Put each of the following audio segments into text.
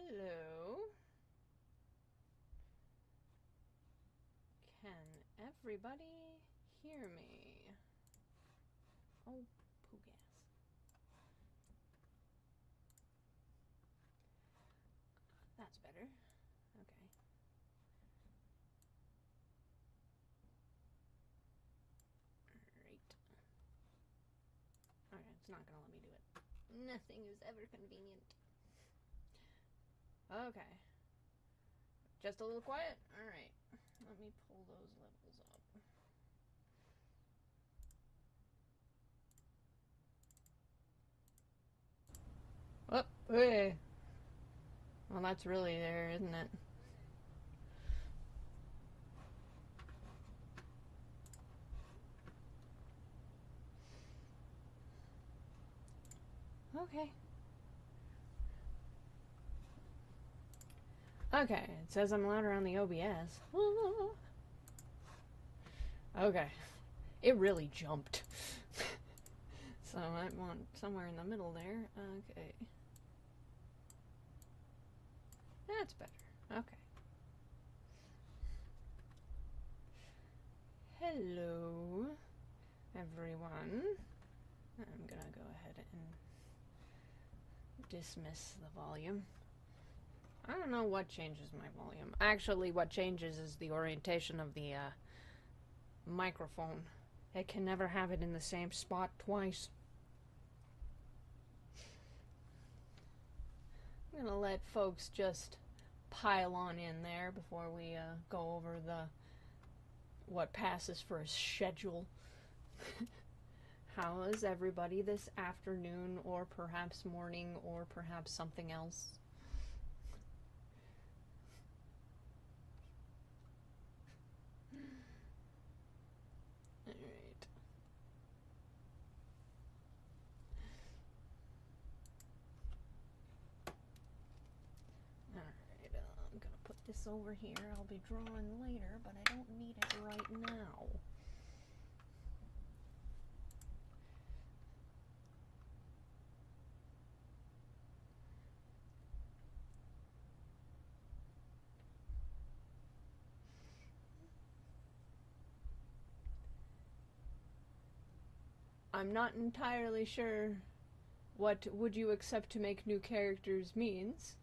Hello. Can everybody hear me? Oh, poo gas. That's better. Okay. Alright. Alright, it's not gonna let me do it. Nothing is ever convenient. Okay. Just a little quiet? Alright. Let me pull those levels up. Oh, hey. Well, that's really there, isn't it? Okay. Okay, it says I'm louder on the OBS. Okay. It really jumped. So I want somewhere in the middle there. Okay. That's better. Okay. Hello, everyone. I'm gonna go ahead and dismiss the volume. I don't know what changes my volume. Actually, what changes is the orientation of the microphone. I can never have it in the same spot twice. I'm gonna let folks just pile on in there before we go over what passes for a schedule. How is everybody this afternoon, or perhaps morning, or perhaps something else? Alright. Alright, I'm gonna put this over here. I'll be drawing later, but I don't need it right now. I'm not entirely sure what "would you accept to make new characters" means.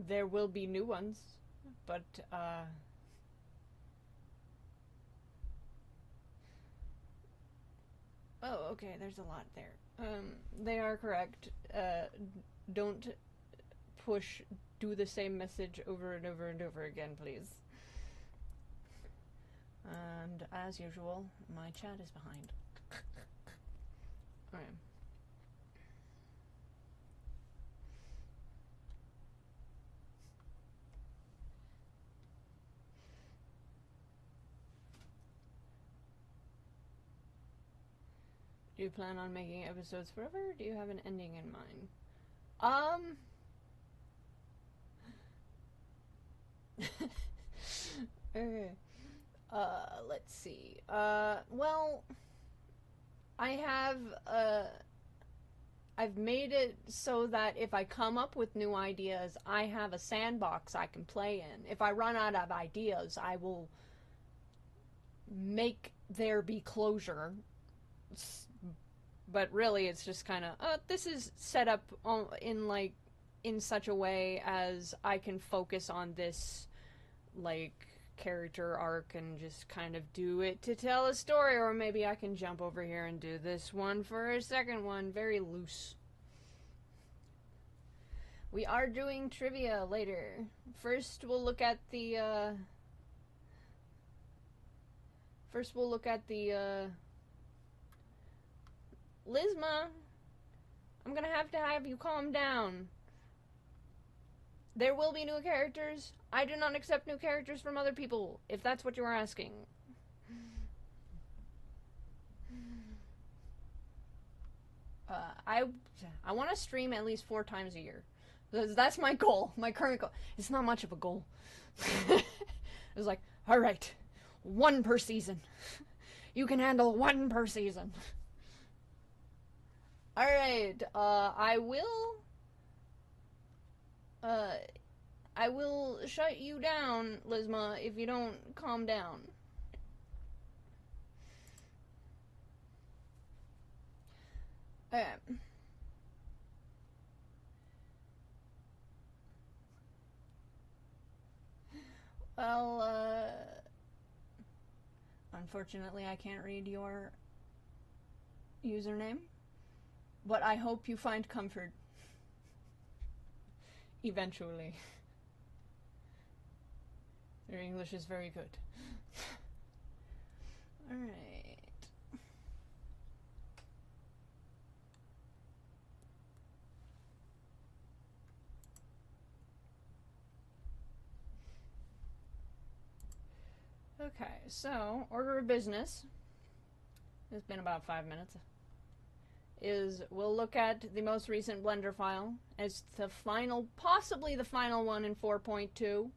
There will be new ones, but oh, okay, there's a lot there. They are correct. Don't do the same message over and over and over again, please. And as usual, my chat is behind. Alright. Do you plan on making episodes forever? Or do you have an ending in mind? Okay. Let's see. Well, I have, I've made it so that if I come up with new ideas, I have a sandbox I can play in. If I run out of ideas, I will make there be closure. But really, it's just kind of, this is set up in such a way as I can focus on this, character arc and just kind of do it to tell a story, or maybe I can jump over here and do this one for a second one. Very loose. We are doing trivia later. First, we'll look at the, Lizma, I'm gonna have to have you calm down. There will be new characters. I do not accept new characters from other people, if that's what you are asking. I want to stream at least 4 times a year. That's my goal. My current goal. It's not much of a goal. was like, all right, one per season. You can handle one per season. All right, I will shut you down, Lizma, if you don't calm down. Okay. Well, unfortunately I can't read your username, but I hope you find comfort. Eventually. Your English is very good. Alright. Okay, so, order of business, it's been about 5 minutes, is we'll look at the most recent Blender file as the final, possibly the final one in 4.2,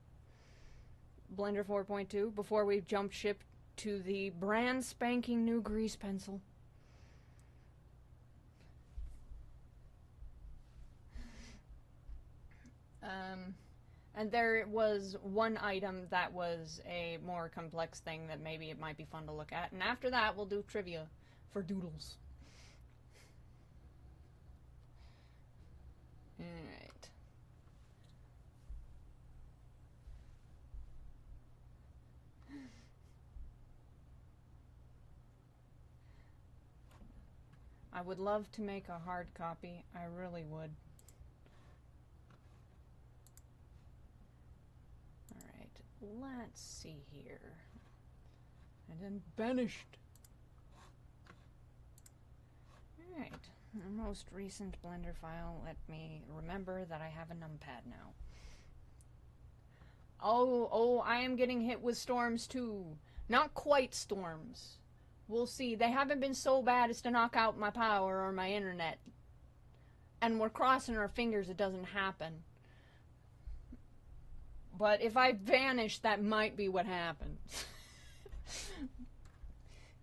Blender 4.2, before we jump ship to the brand spanking new grease pencil. And there was one item that was a more complex thing that maybe it might be fun to look at. And after that, we'll do trivia for doodles. Alright. I would love to make a hard copy. I really would. Let's see here. And then banished. Alright. The most recent Blender file. Let me remember that I have a numpad now. Oh, I am getting hit with storms too. Not quite storms. We'll see. They haven't been so bad as to knock out my power or my internet. And we're crossing our fingers it doesn't happen. But if I vanish, that might be what happens.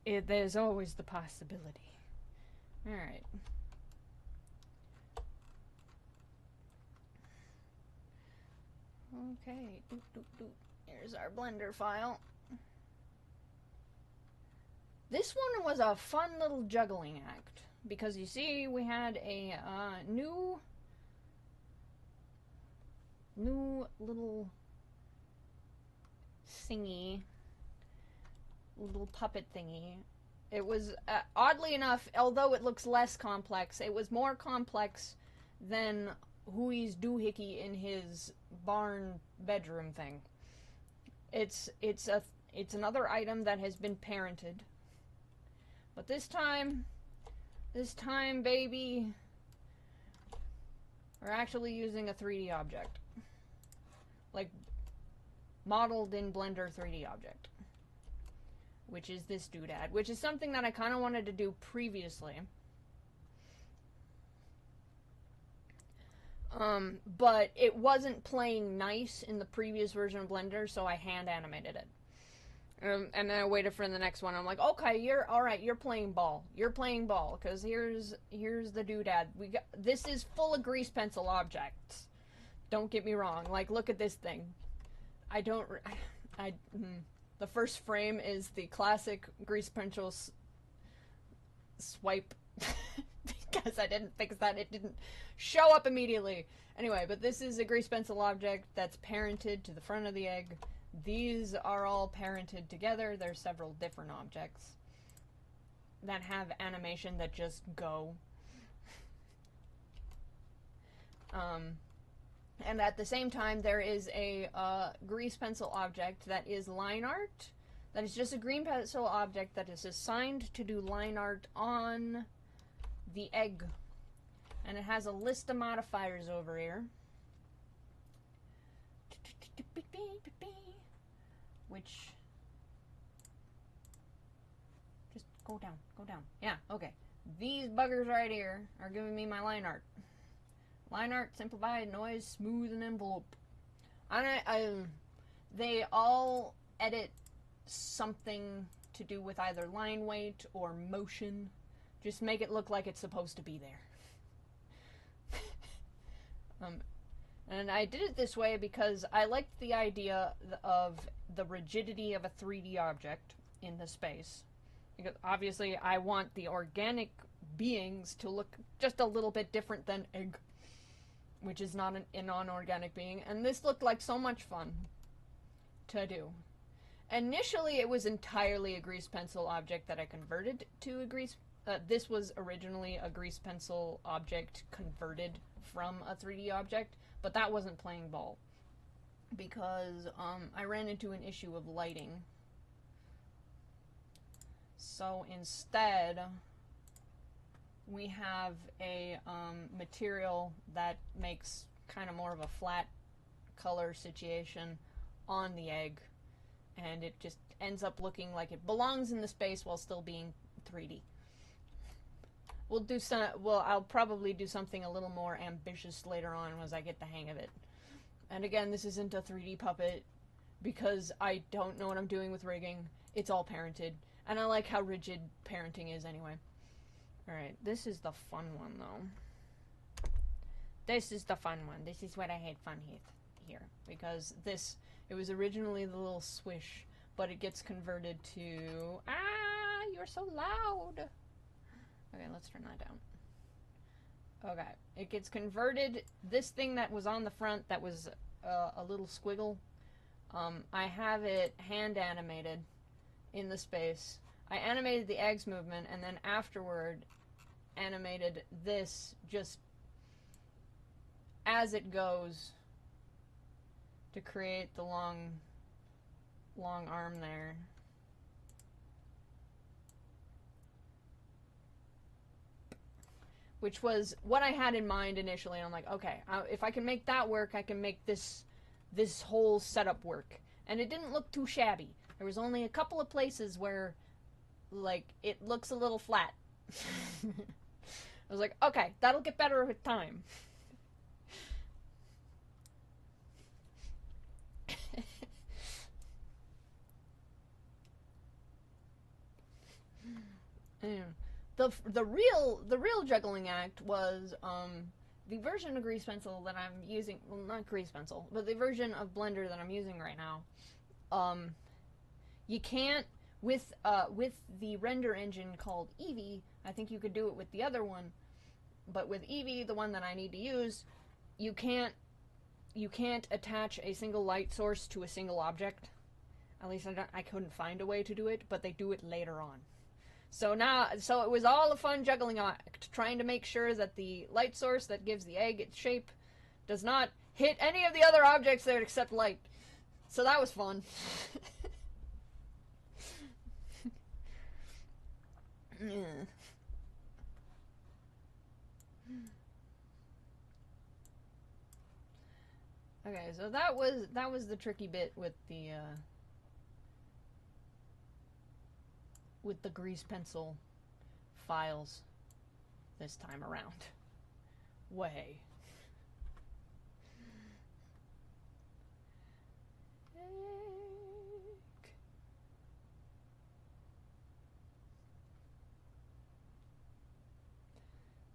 There's always the possibility. Alright. Okay. Doot, doot, doot. Here's our Blender file. This one was a fun little juggling act. Because you see, we had a new little thingy, little puppet thingy. It was, oddly enough, although it looks less complex, it was more complex than Huey's doohickey in his barn bedroom thing. It's another item that has been parented. But this time, baby, we're actually using a 3D object. Like, modeled in Blender 3D object. Which is this doodad. Which is something that I kind of wanted to do previously. But it wasn't playing nice in the previous version of Blender, so I hand animated it. And then I waited for the next one. I'm like, okay, you're playing ball. You're playing ball, because here's the doodad. This is full of grease pencil objects. Don't get me wrong. Like, look at this thing. The first frame is the classic grease pencil swipe. Because I didn't fix that. It didn't show up immediately. Anyway, but this is a grease pencil object that's parented to the front of the egg. These are all parented together. There's several different objects that have animation that just go. And at the same time, there is a grease pencil object that is line art. That is just a green pencil object that is assigned to do line art on the egg. And it has a list of modifiers over here. Which... just go down, go down. Yeah, okay. These buggers right here are giving me my line art. Line art, simplified, noise, smooth, and envelope. They all edit something to do with either line weight or motion. Just make it look like it's supposed to be there. And I did it this way because I liked the idea of the rigidity of a 3D object in the space. Because obviously I want the organic beings to look just a little bit different than egg, which is not a non-organic being. And this looked like so much fun to do. Initially, it was entirely a grease pencil object that I converted to a grease. This was originally a grease pencil object converted from a 3D object, but that wasn't playing ball because I ran into an issue of lighting. So instead, we have a material that makes kind of more of a flat color situation on the egg, and it just ends up looking like it belongs in the space while still being 3D. I'll probably do something a little more ambitious later on as I get the hang of it. And again, this isn't a 3D puppet because I don't know what I'm doing with rigging. It's all parented, and I like how rigid parenting is anyway. Alright, this is the fun one though. This is the fun one. This is what I had fun here. Because it was originally the little swish, but it gets converted to... Ah, you're so loud! Okay, let's turn that down. Okay, it gets converted. This thing that was on the front that was a little squiggle, I have it hand animated in the space. I animated the eggs movement, and then afterward animated this just as it goes to create the long arm there. Which was what I had in mind initially. And I'm like, okay, if I can make that work, I can make this whole setup work. And it didn't look too shabby. There was only a couple of places where, like, it looks a little flat. I was like, okay, that'll get better with time. The real juggling act was the version of grease pencil that I'm using. Well, not grease pencil, but the version of Blender that I'm using right now. You can't with the render engine called Eevee. I think you could do it with the other one, but with Eevee, the one that I need to use, you can't attach a single light source to a single object. At least I couldn't find a way to do it, but they do it later on. So it was all a fun juggling act, trying to make sure that the light source that gives the egg its shape does not hit any of the other objects there except light. So that was fun. Yeah. Okay, so that was the tricky bit with the grease pencil files this time around. Way.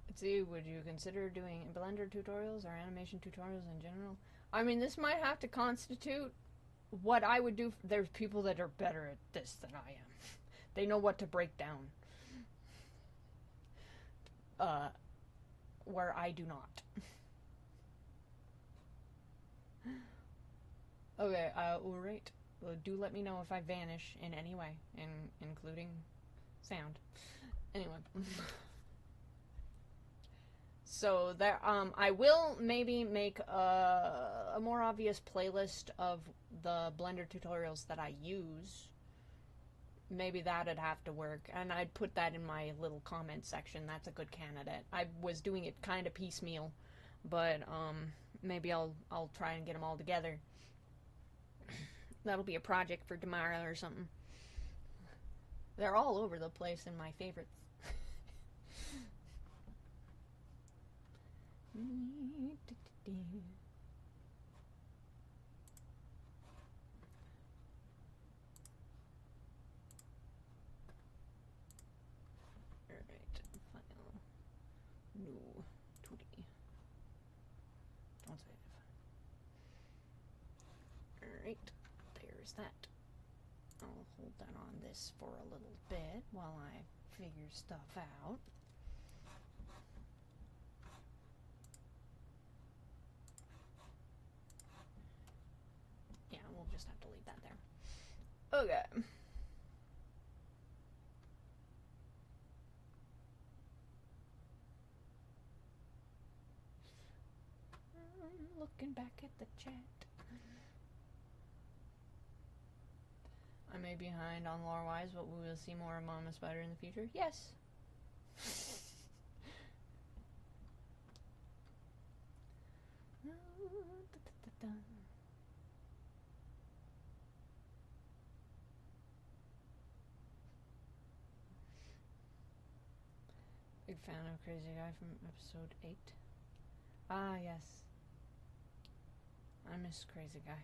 Let's see, would you consider doing Blender tutorials or animation tutorials in general? I mean, this might have to constitute what I would do. There's people that are better at this than I am. They know what to break down. Where I do not. Okay, alright. Well, do let me know if I vanish in any way, including sound. Anyway. So there, I will maybe make a more obvious playlist of the Blender tutorials that I use. Maybe that'd have to work, and I'd put that in my little comment section. That's a good candidate. I was doing it kind of piecemeal, but maybe I'll try and get them all together. That'll be a project for tomorrow or something. They're all over the place in my favorites. Alright, there's that. I'll hold that on this for a little bit while I figure stuff out. Yeah, we'll just have to leave that there. Okay. I'm looking back at the chat. I may be behind on lore-wise, but we will see more of Mama Spider in the future. Yes. Big fan of Crazy Guy from episode 8. Ah, yes. I miss Crazy Guy.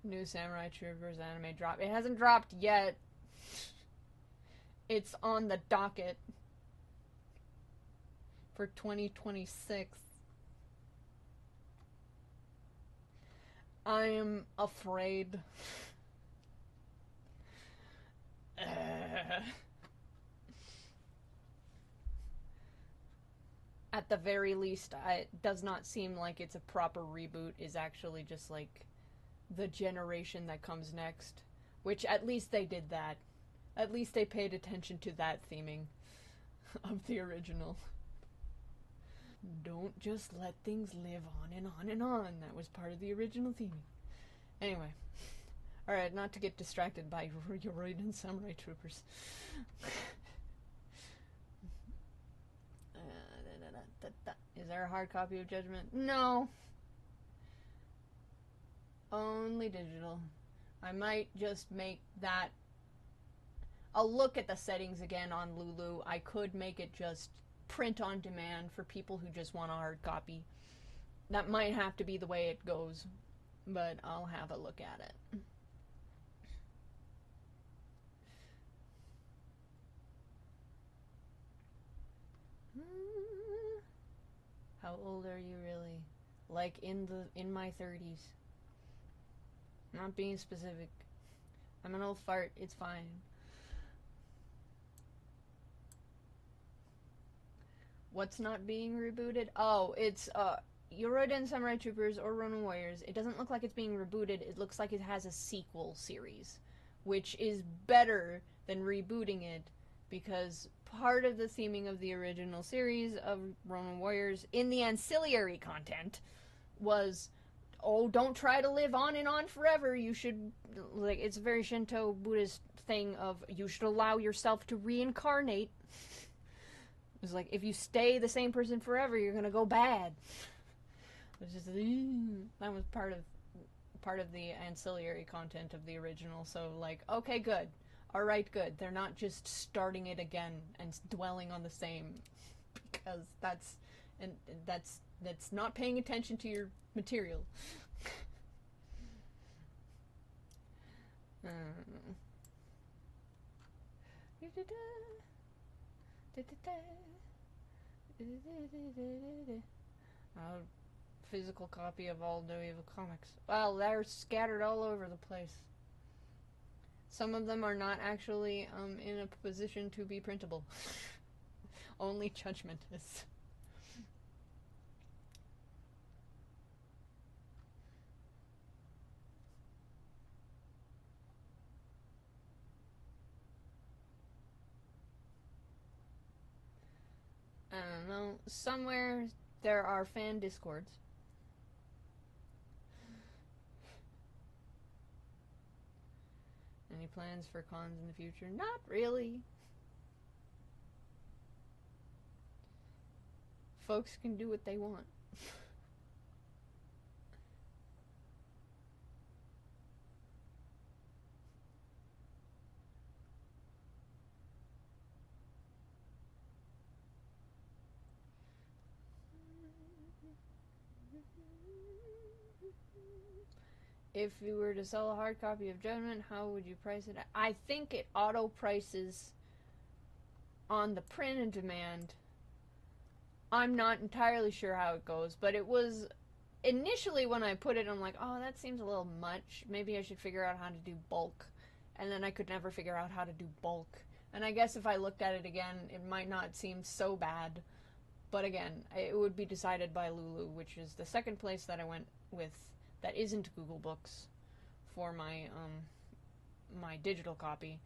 New Samurai Troopers anime drop. It hasn't dropped yet. It's on the docket for 2026. I am afraid. At the very least, it does not seem like it's a proper reboot. Is actually just like the generation that comes next. Which, at least they did that. At least they paid attention to that theming of the original. Don't just let things live on and on and on. That was part of the original theming. Anyway. Alright, not to get distracted by Yoroiden Samurai Troopers. Is there a hard copy of Judgment? No. Only digital. I might just make that... I'll look at the settings again on Lulu. I could make it just print on demand for people who just want a hard copy. That might have to be the way it goes, but I'll have a look at it. How old are you really? Like in my 30s. Not being specific. I'm an old fart, it's fine. What's not being rebooted? Oh, it's Yoroiden Samurai Troopers or Ronin Warriors. It doesn't look like it's being rebooted. It looks like it has a sequel series, which is better than rebooting it, because part of the theming of the original series of Ronin Warriors in the ancillary content was, oh, don't try to live on and on forever. You should, like, it's a very Shinto Buddhist thing of, you should allow yourself to reincarnate. It's like, if you stay the same person forever, you're gonna go bad. It's just, that was part of the ancillary content of the original. So, like, okay, good. Alright, good. They're not just starting it again and dwelling on the same, because that's not paying attention to your material. A physical copy of all No Evil comics. Well, they're scattered all over the place. Some of them are not actually in a position to be printable. Only Judgment is. I don't know. Somewhere there are fan discords. Any plans for cons in the future? Not really. Folks can do what they want. If you were to sell a hard copy of Judgment, how would you price it? I think it auto prices on the print and demand. I'm not entirely sure how it goes, but it was initially when I put it, I'm like, oh, that seems a little much. Maybe I should figure out how to do bulk. And then I could never figure out how to do bulk. And I guess if I looked at it again, it might not seem so bad. But again, it would be decided by Lulu, which is the second place that I went with that isn't Google Books for my my digital copy.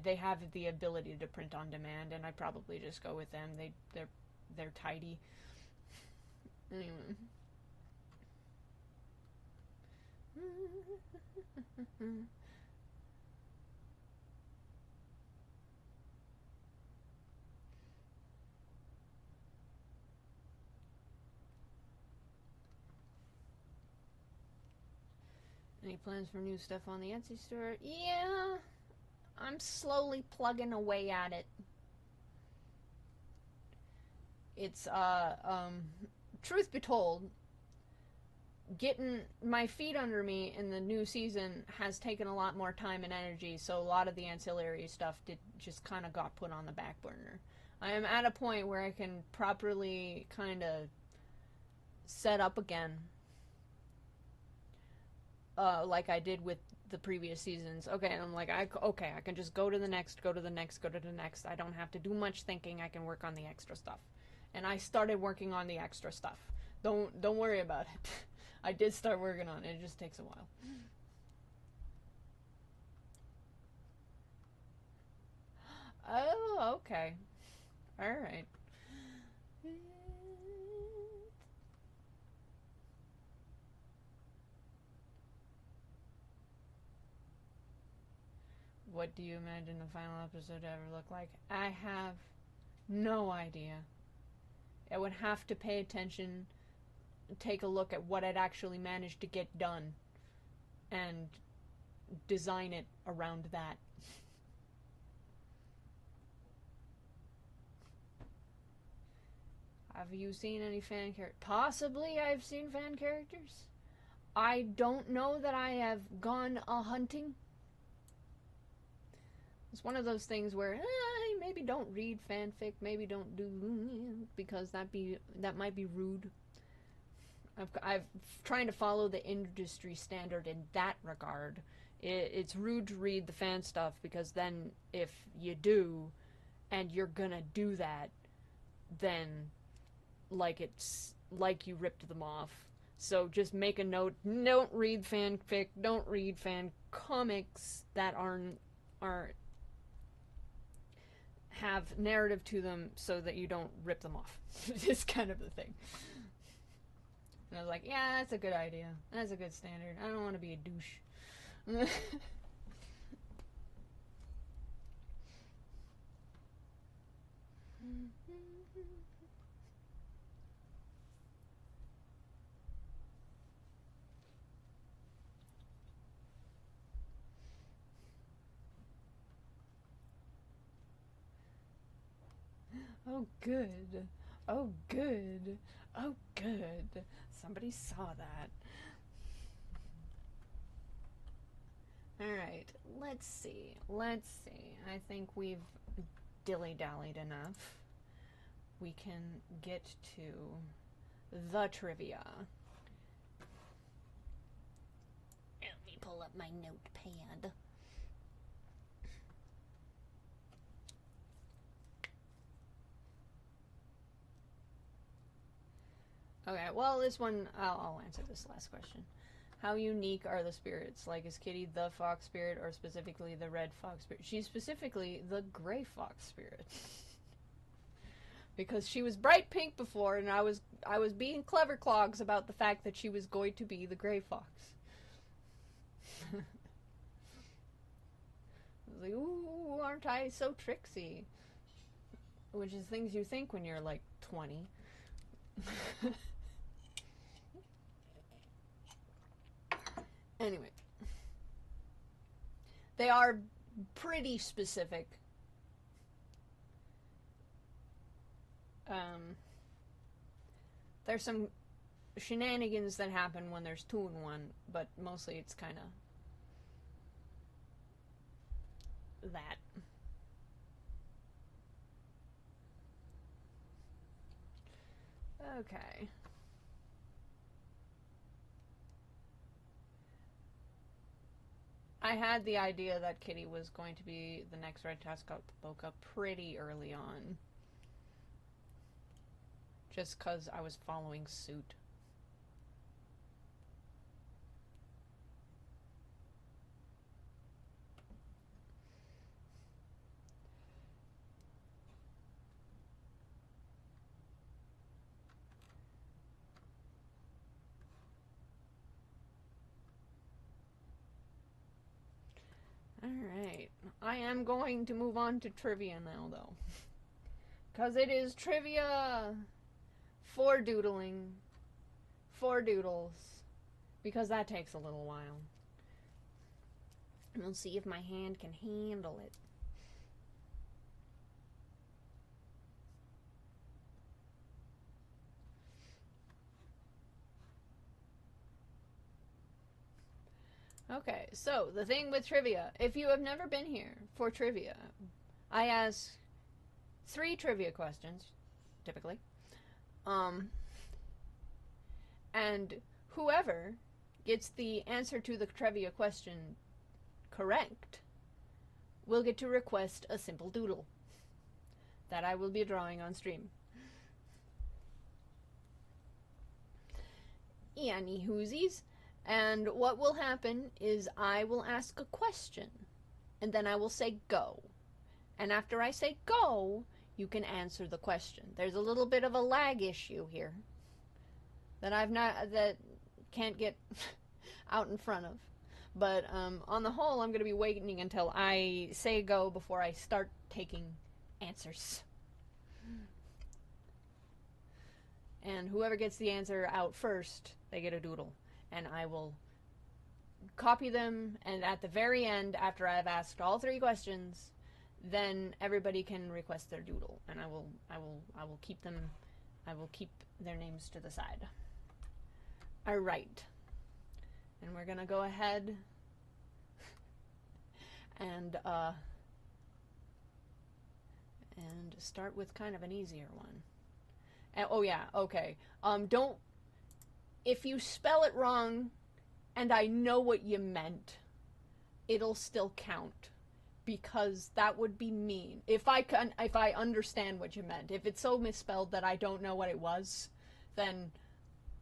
They have the ability to print on demand, and I probably just go with them. They're tidy. Anyway. Any plans for new stuff on the Etsy store? Yeah, I'm slowly plugging away at it. It's truth be told, getting my feet under me in the new season has taken a lot more time and energy, so a lot of the ancillary stuff just kind of got put on the back burner. I am at a point where I can properly kind of set up again, like I did with the previous seasons. Okay, and I'm like, I can just go to the next, go to the next, go to the next. I don't have to do much thinking. I can work on the extra stuff. And I started working on the extra stuff. Don't worry about it. I did start working on it. It just takes a while. Oh, okay. All right. What do you imagine the final episode to ever look like? I have no idea. I would have to pay attention, take a look at what I'd actually managed to get done, and design it around that. Have you seen any fan characters? Possibly I've seen fan characters. I don't know that I have gone a-hunting. It's one of those things where maybe don't read fanfic, maybe don't do, because that might be rude. I've trying to follow the industry standard in that regard. It's rude to read the fan stuff, because then if you do, and you're gonna do that, then it's like you ripped them off. So just make a note: don't read fanfic, don't read fan comics that aren't have narrative to them, so that you don't rip them off. It's kind of the thing. And I was like, yeah, that's a good idea. That's a good standard. I don't want to be a douche. Oh, good. Oh, good. Oh, good. Somebody saw that. Alright, let's see. I think we've dilly-dallied enough. We can get to the trivia. Let me pull up my notepad. Okay, well, this one, I'll answer this last question. How unique are the spirits? Like, is Kitty the fox spirit, or specifically the red fox spirit? She's specifically the gray fox spirit. Because she was bright pink before, and I was being clever clogs about the fact that she was going to be the gray fox. I was like, ooh, aren't I so tricksy? Which is things you think when you're like 20. Anyway, they are pretty specific. There's some shenanigans that happen when there's two in one, but mostly it's kind of that. Okay. I had the idea that Kitty was going to be the next Red Tascoboca pretty early on. Just because I was following suit. Alright. I am going to move on to trivia now, though. Because it is trivia for doodling. For doodles. Because that takes a little while. And we'll see if my hand can handle it. Okay, so the thing with trivia, if you have never been here for trivia, I ask 3 trivia questions, typically. And whoever gets the answer to the trivia question correct will get to request a simple doodle that I will be drawing on stream. Any whoosies. And what will happen is I will ask a question, and then I will say go. And after I say go, you can answer the question. There's a little bit of a lag issue here that can't get out in front of. But on the whole, I'm going to be waiting until I say go before I start taking answers. And whoever gets the answer out first, they get a doodle. And I will copy them, and at the very end, after I've asked all 3 questions, then everybody can request their doodle, and I will keep them. I will keep their names to the side. All right, and we're gonna go ahead and start with kind of an easier one. And, oh yeah, okay. Don't. If you spell it wrong, and I know what you meant, it'll still count, because that would be mean. If I understand what you meant, if it's so misspelled that I don't know what it was, then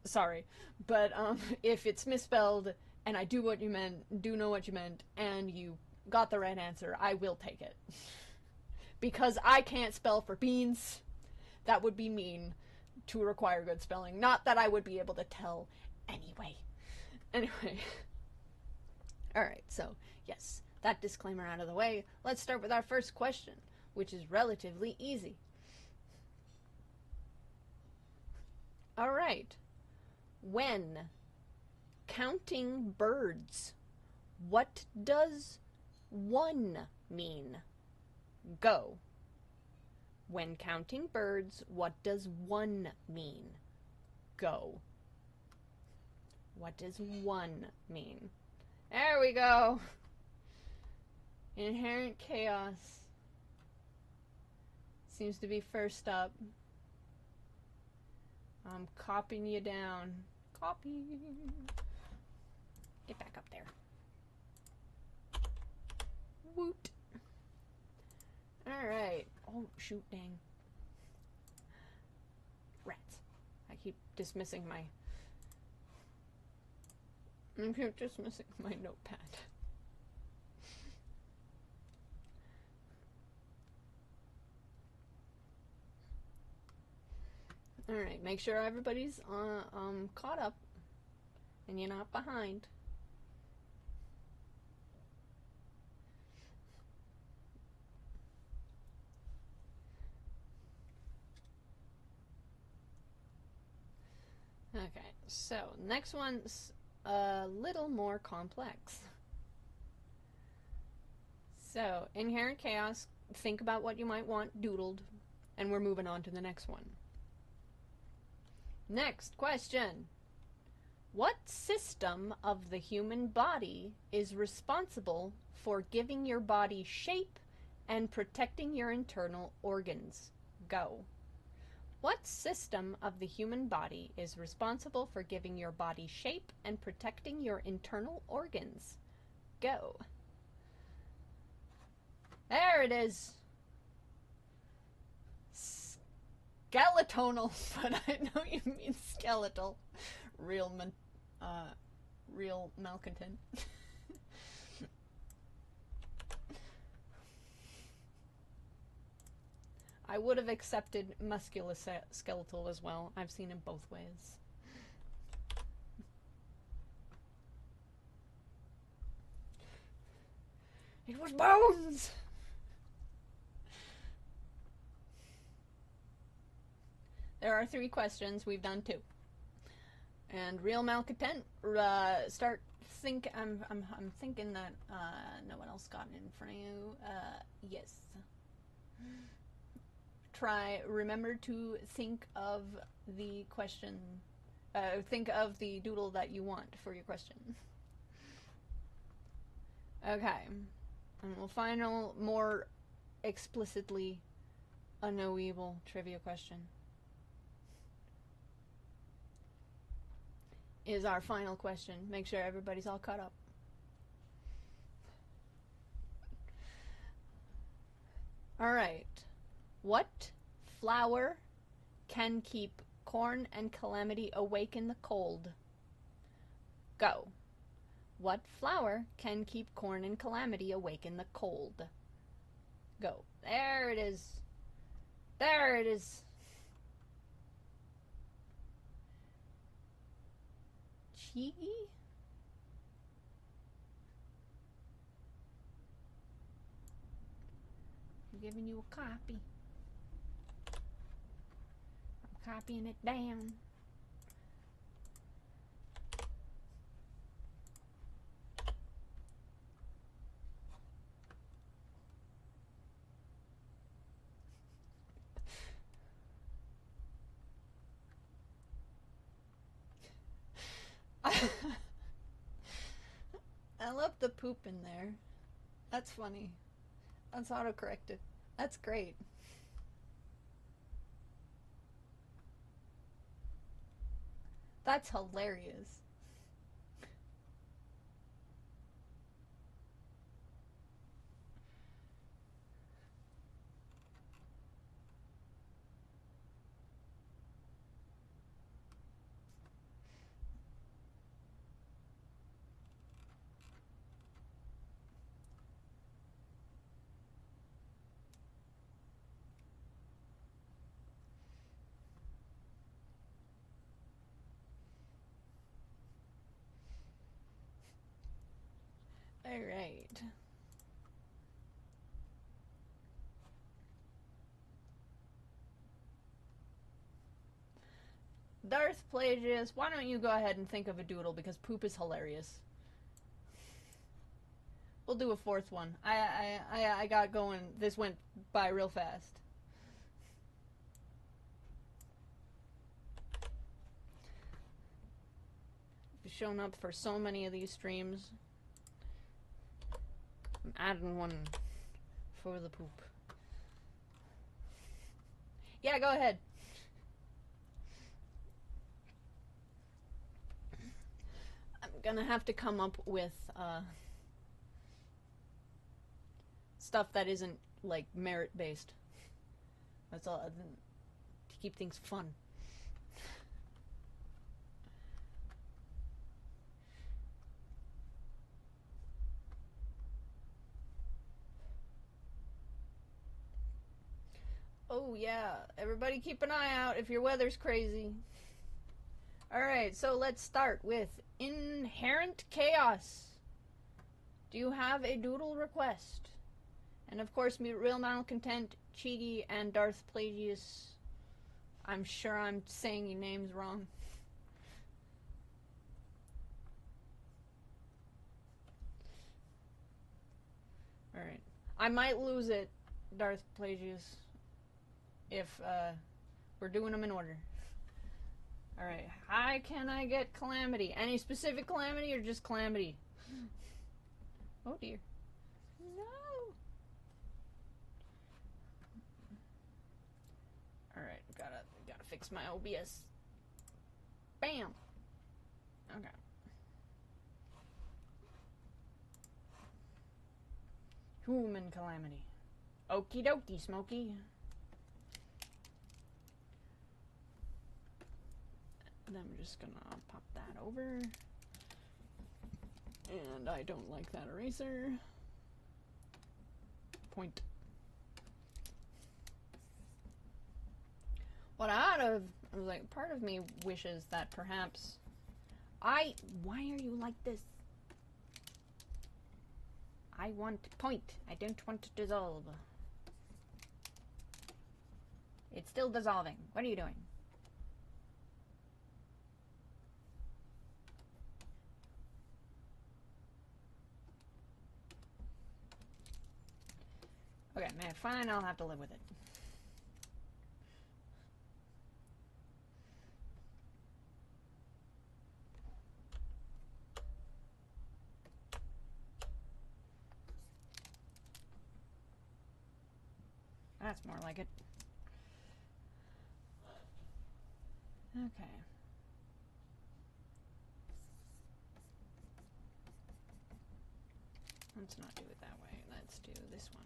sorry. But if it's misspelled and I do know what you meant, and you got the right answer, I will take it, because I can't spell for beans. That would be mean to require good spelling. Not that I would be able to tell anyway. Anyway. Alright, so, yes, that disclaimer out of the way. Let's start with our first question, which is relatively easy. Alright. When counting birds, what does 1 mean? Go. When counting birds, what does 1 mean? Go. What does 1 mean? There we go. Inherent chaos seems to be first up. I'm copying you down. Copy. Get back up there. Woot. Alright. Oh, shoot, dang. Rats. I keep dismissing my notepad. Alright, make sure everybody's caught up and you're not behind. Okay, so next one's a little more complex. So, inherent chaos, think about what you might want doodled, and we're moving on to the next one. Next question. What system of the human body is responsible for giving your body shape and protecting your internal organs? Go. What system of the human body is responsible for giving your body shape and protecting your internal organs? Go. There it is. Skeletonal, but I know you mean skeletal. Real malcontent. I would have accepted musculoskeletal as well. I've seen it both ways. It was bones! There are 3 questions. We've done 2. And real malcontent, I'm thinking that no one else got it in front of you. Yes. Remember to think of the question, think of the doodle that you want for your question. Okay. And we'll final, more explicitly, a no evil trivia question. Is our final question. Make sure everybody's all caught up. Alright. What flower can keep corn and calamity awake in the cold? Go. What flower can keep corn and calamity awake in the cold? Go. There it is. There it is. Cheeky? I'm giving you a copy. I'm copying it down. I love the poop in there. That's funny. That's autocorrected. That's great. That's hilarious. All right. Darth Plagius, why don't you go ahead and think of a doodle because poop is hilarious. We'll do a 4th one. I got going. This went by real fast. I've shown up for so many of these streams. I'm adding one for the poop. Yeah, go ahead. I'm gonna have to come up with stuff that isn't like merit based. That's all, to keep things fun. Oh yeah, everybody keep an eye out if your weather's crazy. Alright, so let's start with Inherent Chaos. Do you have a doodle request? And of course, Real Malcontent, Cheeky, and Darth Plagius. I'm sure I'm saying your names wrong. Alright. I might lose it, Darth Plagius, if we're doing them in order. Alright, how can I get Calamity? Any specific Calamity or just Calamity? Oh dear. No! Alright, gotta fix my OBS. Bam! Okay. Human calamity. Okie dokie, Smokey. And I'm just gonna pop that over. And I don't like that eraser. Point. What I ought to, like, part of me wishes that perhaps why are you like this? I want point. I don't want to dissolve. It's still dissolving. What are you doing? Okay, man, fine, I'll have to live with it. That's more like it. Okay. Let's not do it that way. Let's do this one.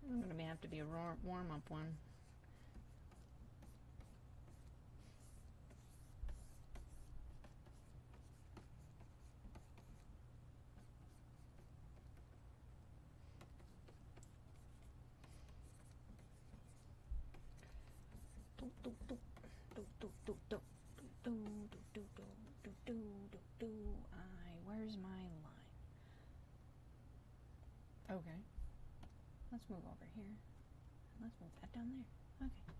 I'm gonna have to be a warm-up one. Where's my line? Okay. Let's move over here. Let's move that down there. Okay.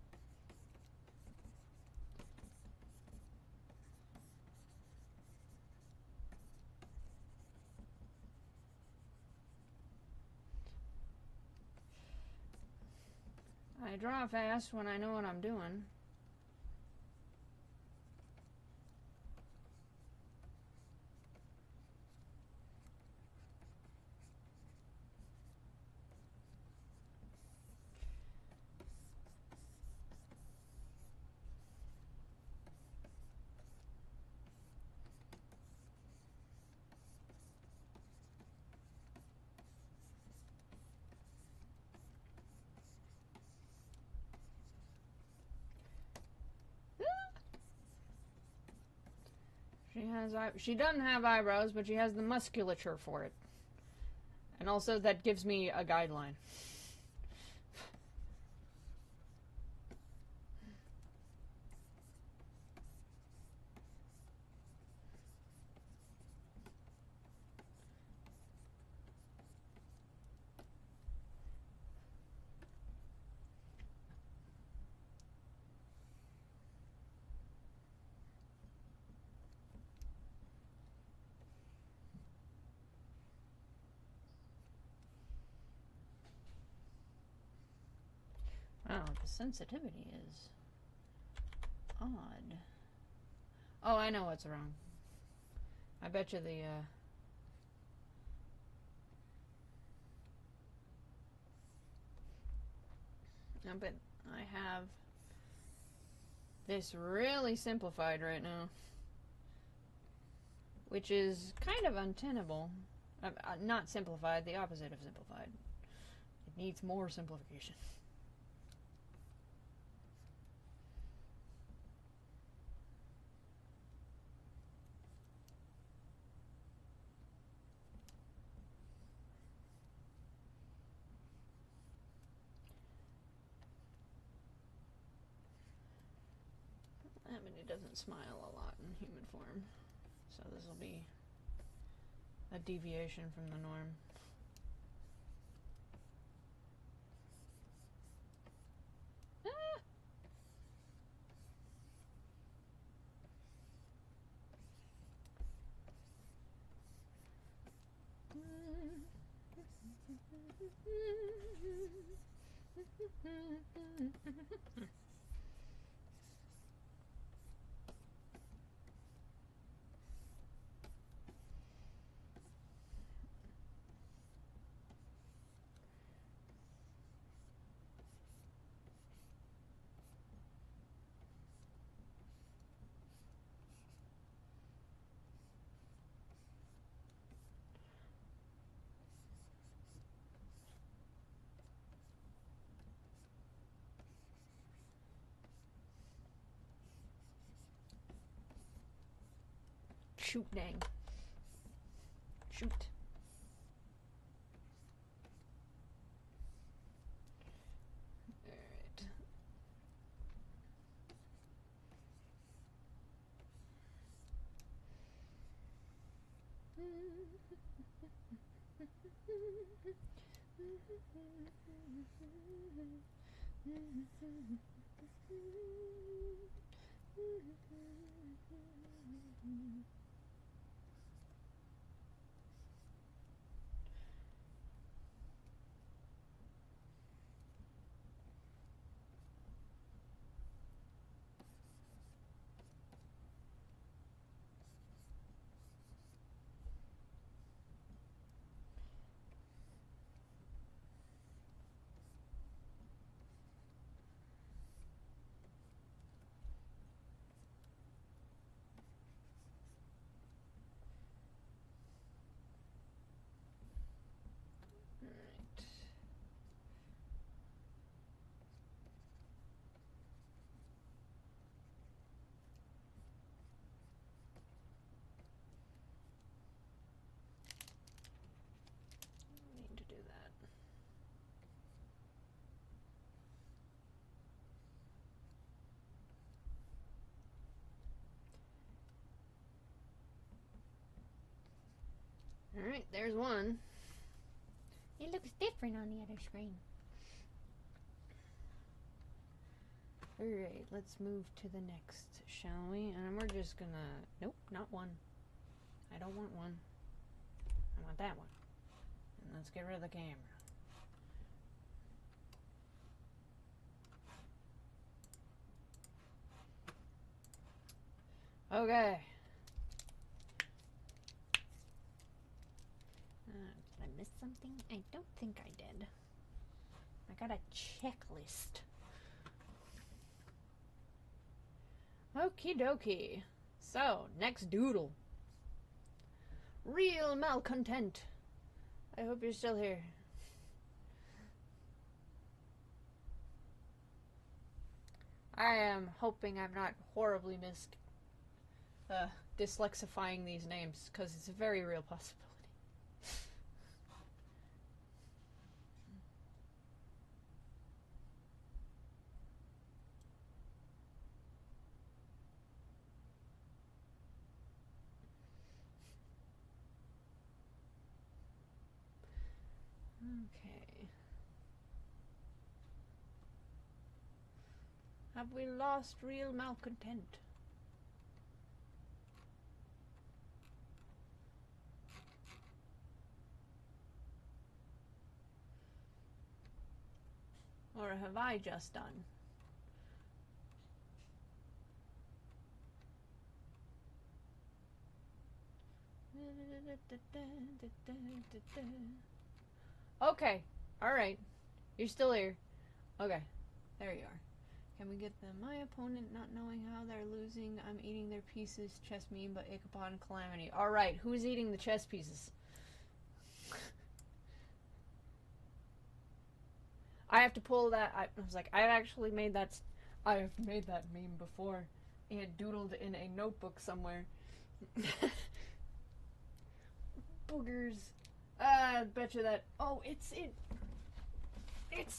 I draw fast when I know what I'm doing. She doesn't have eyebrows, but she has the musculature for it. And also that gives me a guideline. Wow, the sensitivity is odd. Oh, I know what's wrong. I bet you the, I bet I have this really simplified right now, which is kind of untenable. Not simplified, the opposite of simplified. It needs more simplification. I mean, it doesn't smile a lot in human form, so this will be a deviation from the norm. Ah! Shoot, dang. Shoot. Alright. Need to do that. Alright, there's one. It looks different on the other screen. Alright, let's move to the next, shall we? And we're just gonna... Nope, not one. I don't want one. I want that one. And let's get rid of the camera. Okay. Did I miss something? I don't think I did. I got a checklist. Okie dokie. So, next doodle. Real malcontent. I hope you're still here. I am hoping I'm not horribly dyslexifying these names, because it's a very real possibility. Okay. Have we lost real malcontent? Or have I just done? Okay, alright. You're still here. Okay, there you are. Can we get them? My opponent not knowing how they're losing. I'm eating their pieces. Chess meme, but Ichabod and Calamity. Alright, who's eating the chess pieces? I have to pull that. I was like, I've actually made that. I've made that meme before. It had doodled in a notebook somewhere. Boogers. I bet you that. Oh, it's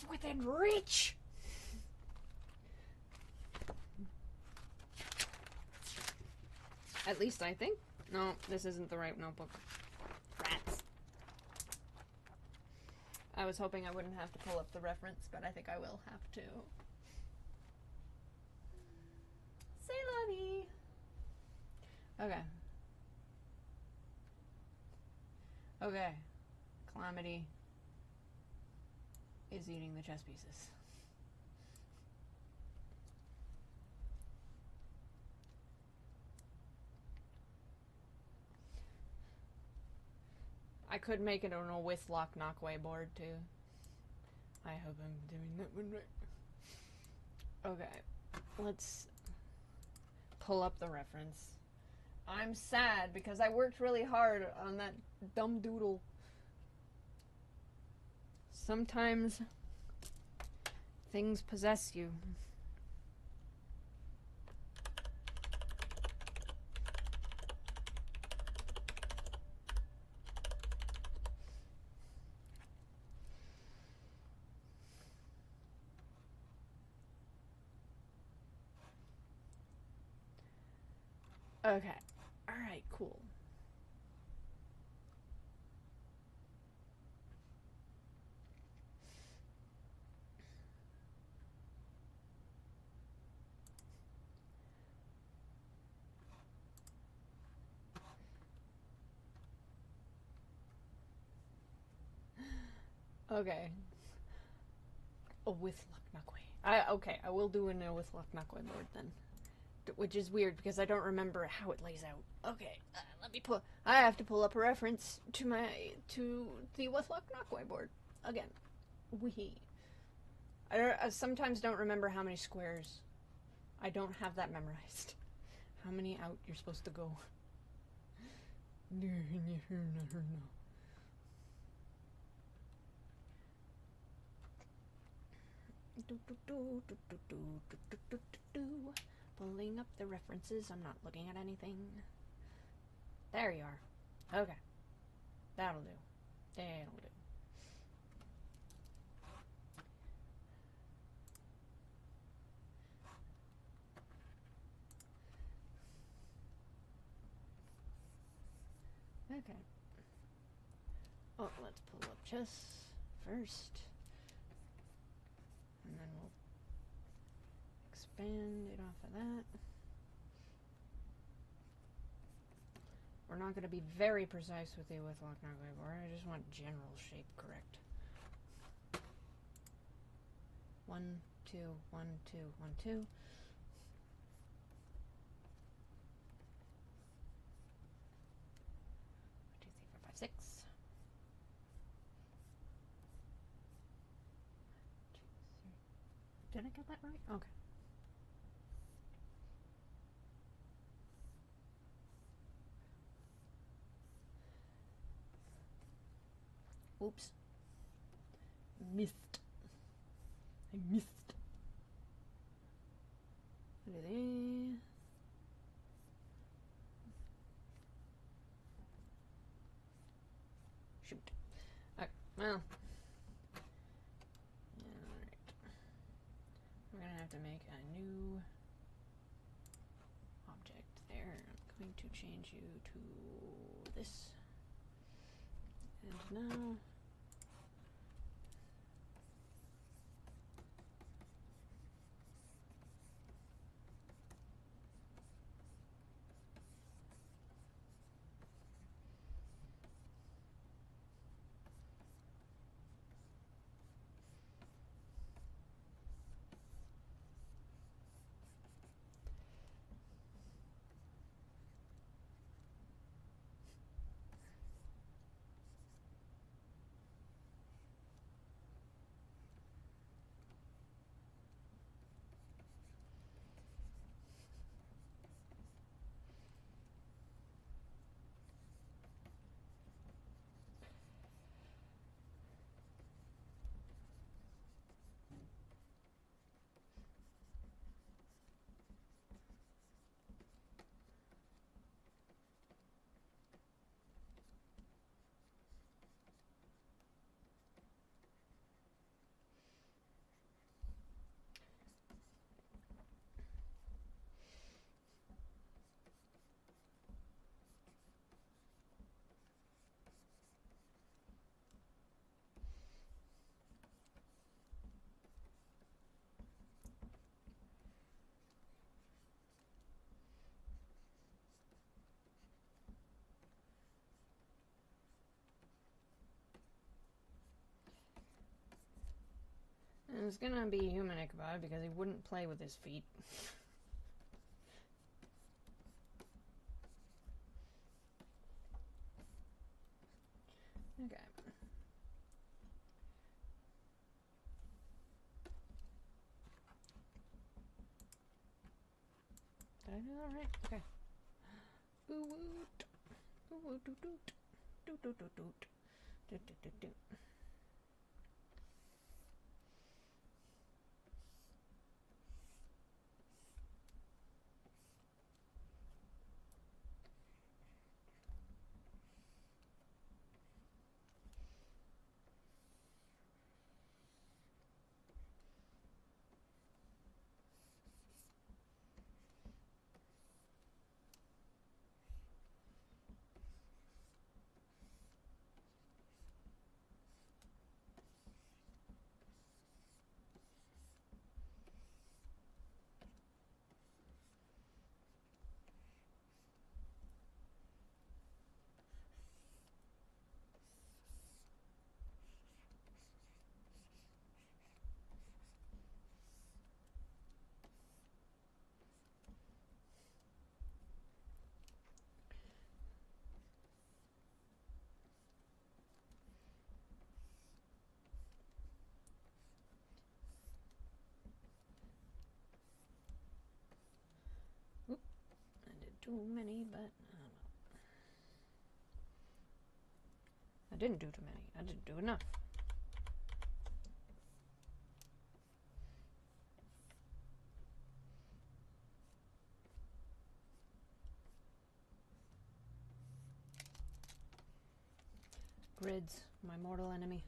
within reach. At least I think. No, this isn't the right notebook. Rats. I was hoping I wouldn't have to pull up the reference, but I think I will have to. Say lovey. Okay. Okay. Calamity. is eating the chess pieces. I could make it on a with lock knockway board too. I hope I'm doing that one right. Okay, let's pull up the reference. I'm sad because I worked really hard on that dumb doodle. Sometimes things possess you. Okay. Alright, cool. Okay. A with luck knockway. Okay, I will do a with luck knockway board then. Which is weird because I don't remember how it lays out. Okay, let me pull. I have to pull up a reference to the with luck knockway board again. I sometimes don't remember how many squares. I don't have that memorized. How many out you're supposed to go? Pulling up the references. I'm not looking at anything. There you are. Okay. That'll do. That'll do. Okay. Oh, let's pull up chess first. And then we'll expand it off of that. We're not going to be very precise with the with lock knockway board. I just want general shape correct. 1, 2, 1, 2, 1, 2. 2, 3, 4, 5, 6. 1, 2, 3. Did I get that right? Okay. Oops. Missed. I missed. Look at that. Shoot. Okay, well. Alright. We're gonna have to make a new object there. I'm going to change you to this. And now I was gonna be humanic about it because he wouldn't play with his feet. Okay. Did I do that right? Okay. Ooh woot. Ooh woot doot doot. Doot doot doot doot. Doot doot doot doot. Oop. I did too many, but I don't know. I didn't do too many. I didn't do enough. Grids, my mortal enemy.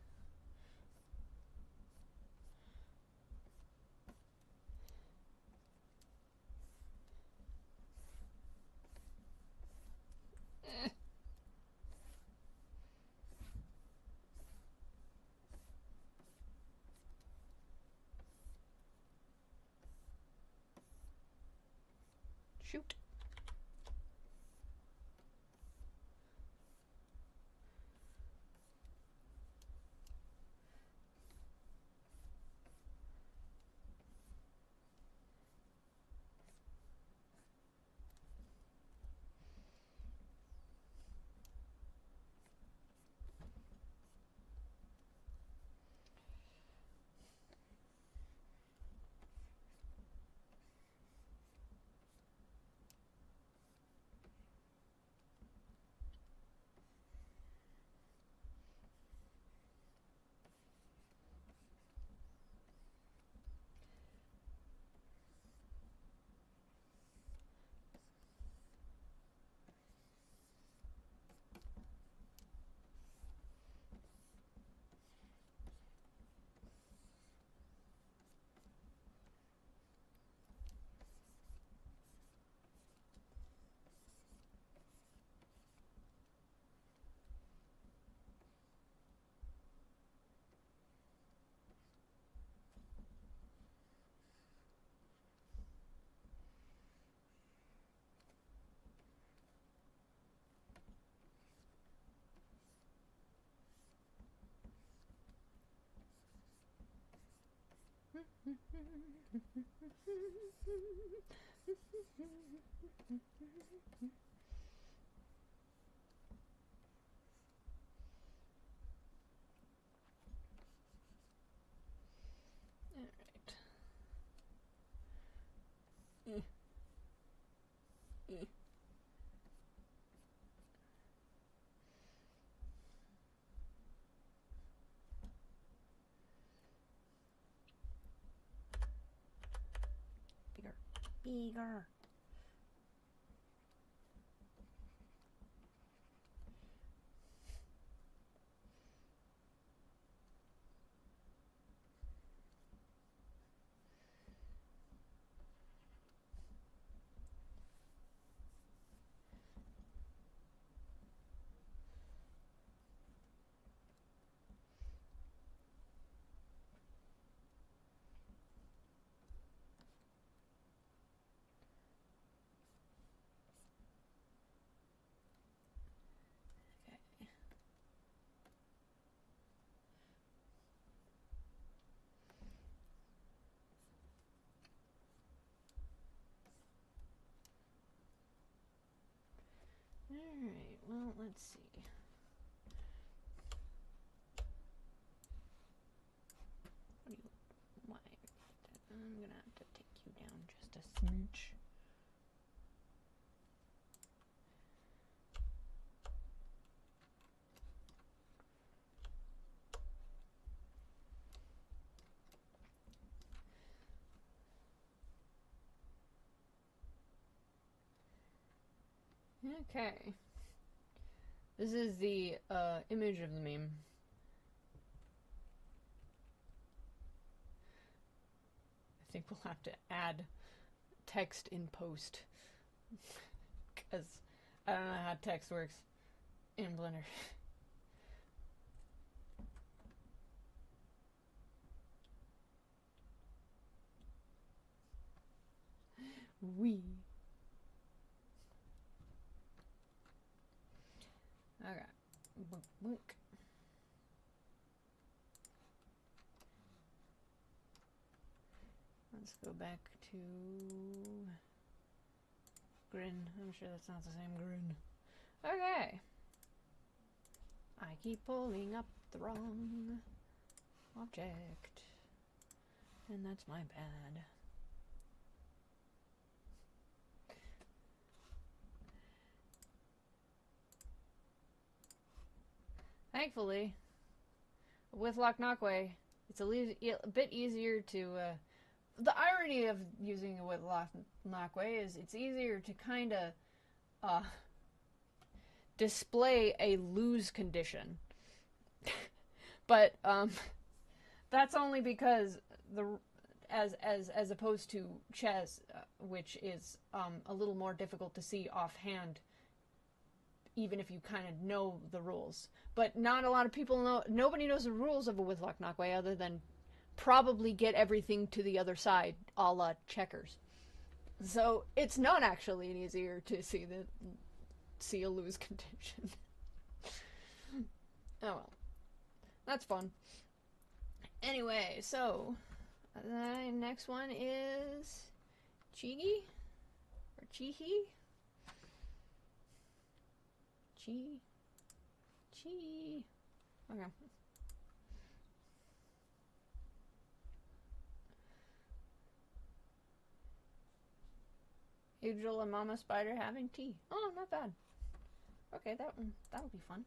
Shoot. Alright. Bigger. Bigger. let's see. What do you? Why? I'm gonna have to take you down just a smidge. Okay. This is the image of the meme. I think we'll have to add text in post. Because I don't know how text works in Blender. Wee. Okay. Boink, boink. Let's go back to grin. I'm sure that's not the same grin. Okay. I keep pulling up the wrong object. And that's my bad. Thankfully, with Lock Knockway, it's a bit easier to. The irony of using it with Lock Knockway is it's easier to kind of display a lose condition, but that's only because as opposed to chess, which is a little more difficult to see offhand. Even if you kind of know the rules. But not a lot of people know, nobody knows the rules of a with Lock Knockway other than probably get everything to the other side, a la checkers. So it's not actually easier to see a lose condition. Oh well. That's fun. Anyway, so the next one is Chigi? Or Chihi? Chi. Okay. Angel and Mama Spider having tea. Oh, not bad. Okay, that'll be fun.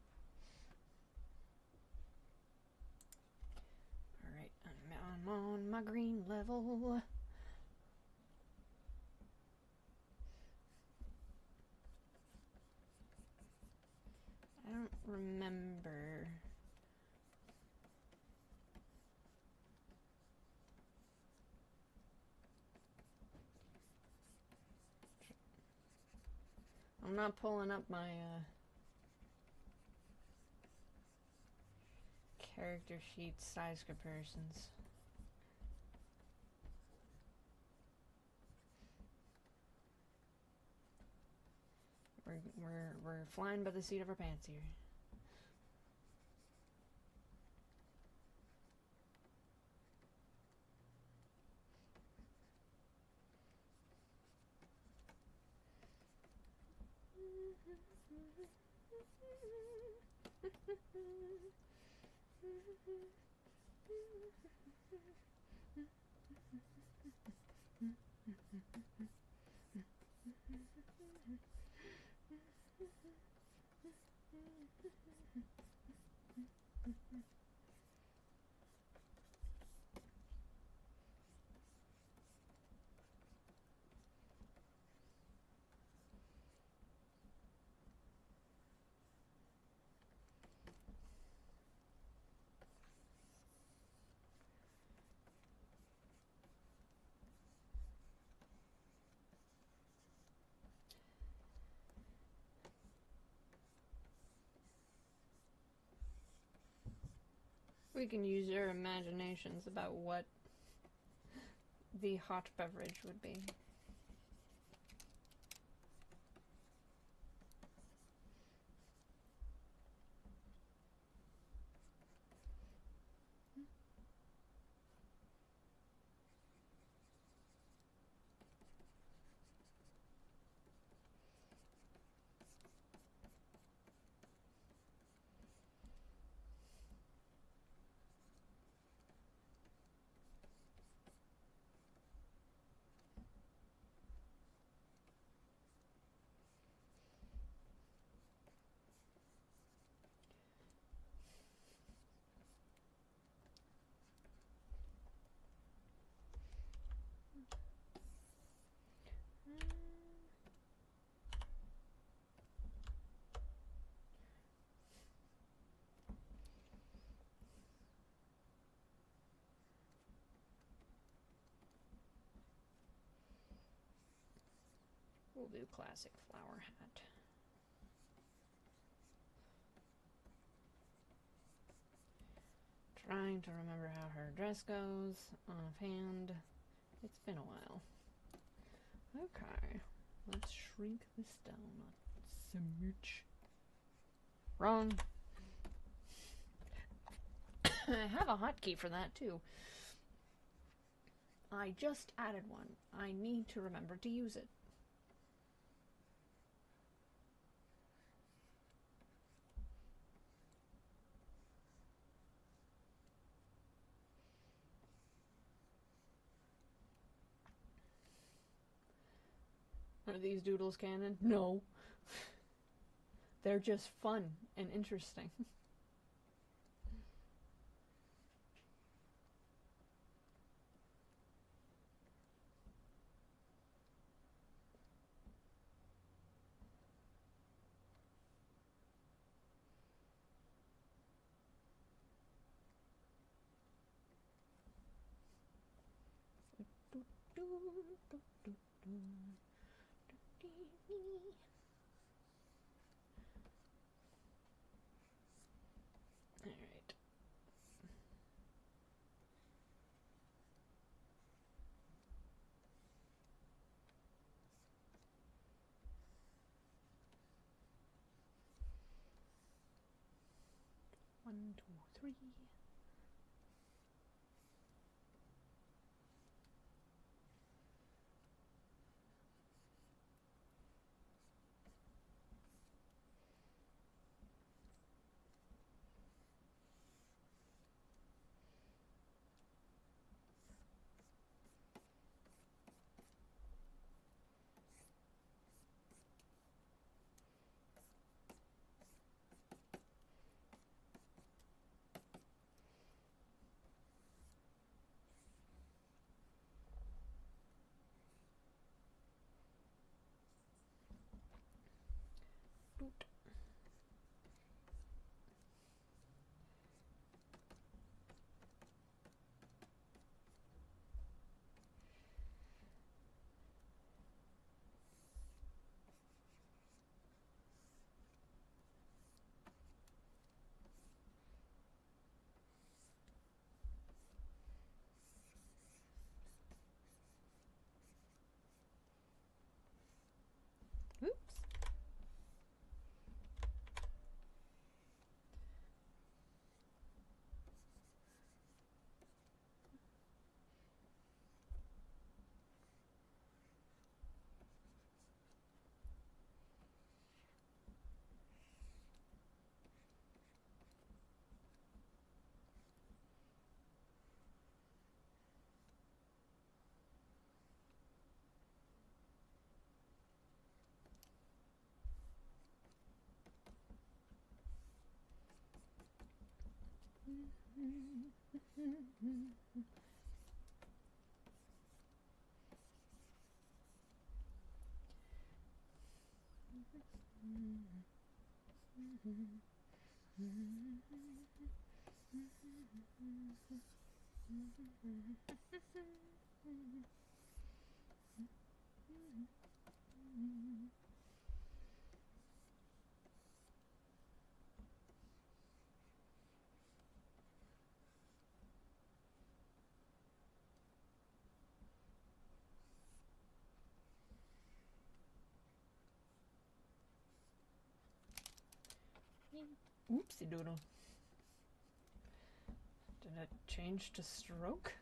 Alright, I'm on my green level. I don't remember. I'm not pulling up my character sheet size comparisons. We're flying by the seat of our pants here. We can use our imaginations about what the hot beverage would be. We'll do classic flower hat. Trying to remember how her dress goes offhand. It's been a while. Okay, let's shrink this down so much. Wrong. I have a hotkey for that too. I just added one. I need to remember to use it. Are these doodles canon? No. They're just fun and interesting. All right. One, two, three. Doot. Oops. Oopsie doodle. Did it change to stroke?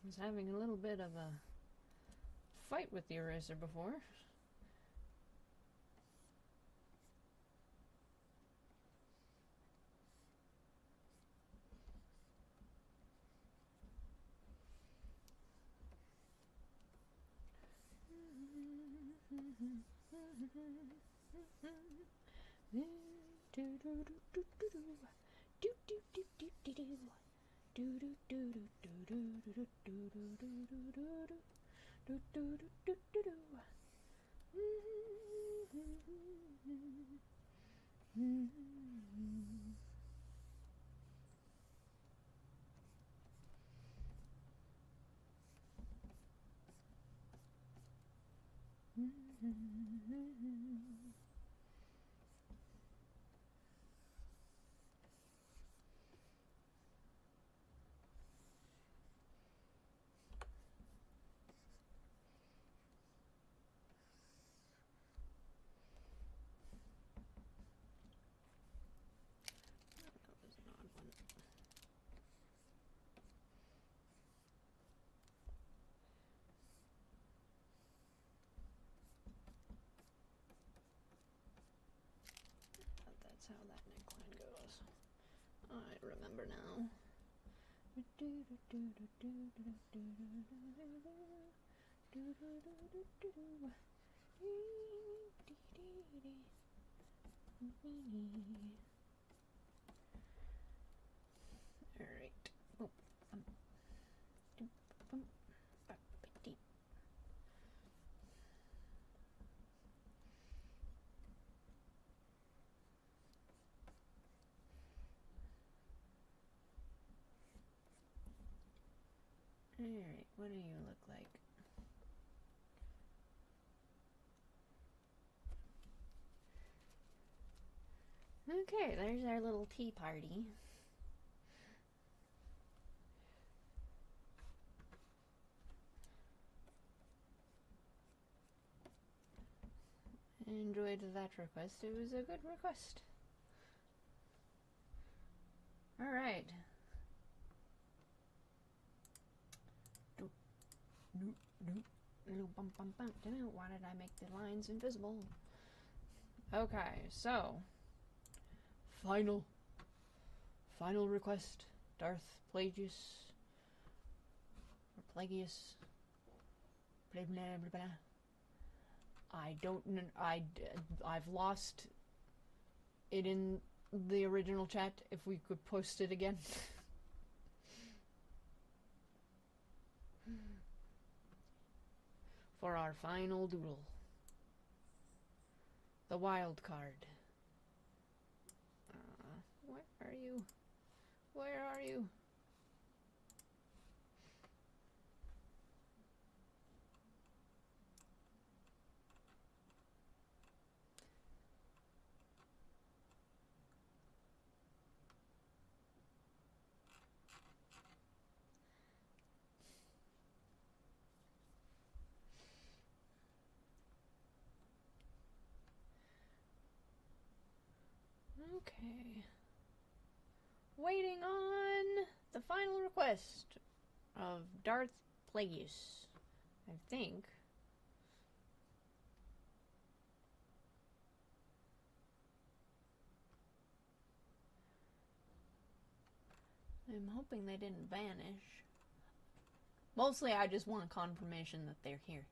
I was having a little bit of a fight with the eraser before. was an odd one. That's how that neckline goes. I remember now. Alright. Oh, Alright, what do you look like? Okay, there's our little tea party. I enjoyed that request. It was a good request. Alright. Why did I make the lines invisible? Okay, so final request. Darth Plagueis or Plagueis. Blah blah blah blah. I don't know. I've lost it in the original chat. If we could post it again. For our final doodle. The wild card. Where are you? Where are you? Okay. Waiting on the final request of Darth Plagueis, I think. I'm hoping they didn't vanish. Mostly I just want confirmation that they're here.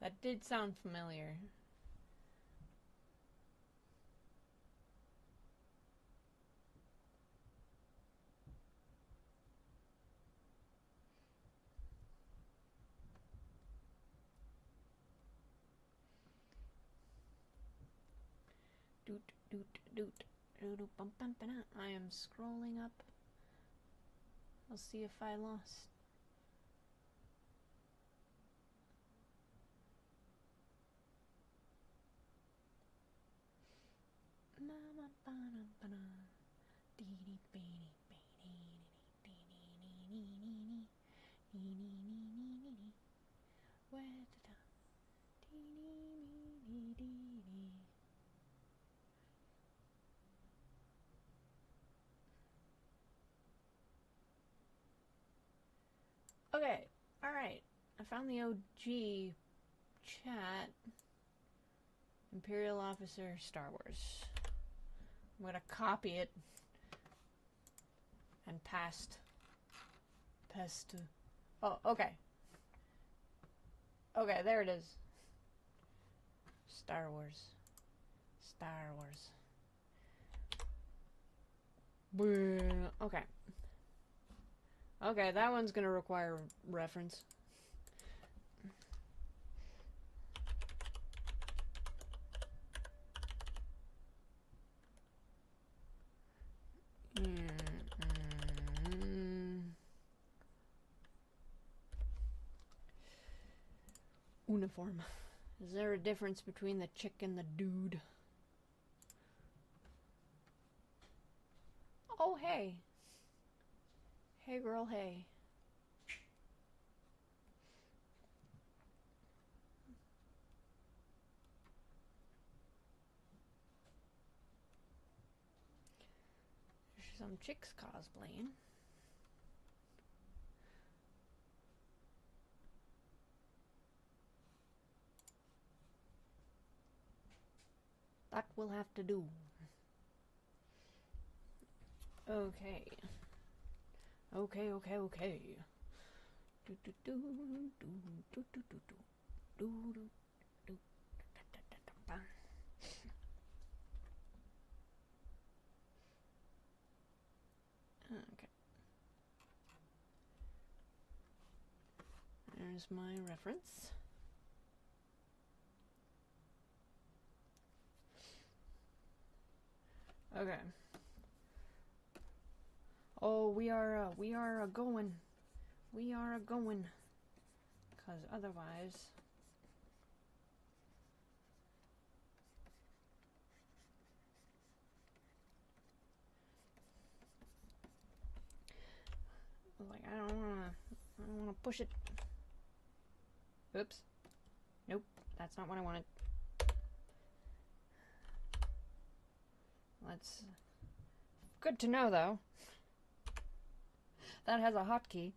That did sound familiar. Doot, doot, doot, doot, bum, bum, bum. I am scrolling up. I'll see if I lost. Okay, alright. I found the OG chat. Imperial Officer, Star Wars. I'm gonna copy it and paste to... Oh, okay. Okay, there it is. Star Wars. Star Wars. Okay. Okay, that one's gonna require reference. uniform. Is there a difference between the chick and the dude? Oh, hey. Hey, girl, hey. There's some chicks cosplaying. That will have to do. Okay. Okay. Do do do do do do do do do do da da da da da. Okay. There's my reference. Okay. Oh, we are going. We are going. Cause otherwise, like I don't wanna push it. Oops. Nope, that's not what I wanted. That's good to know, though. That has a hotkey.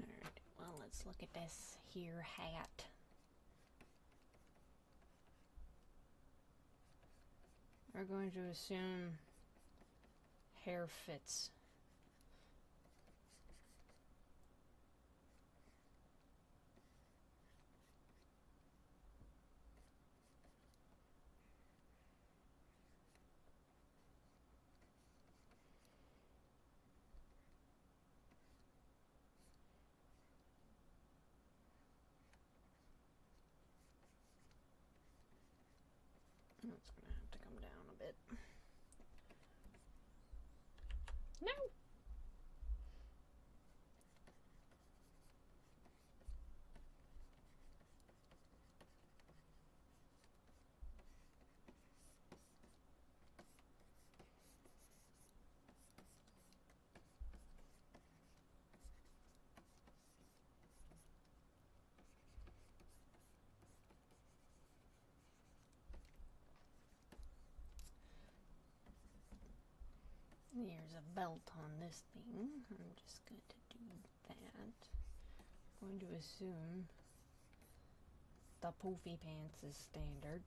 Alright, well, let's look at this here hat. We're going to assume hair fits. It's gonna have to come down a bit. No! There's a belt on this thing. I'm just going to do that. I'm going to assume the poofy pants is standard.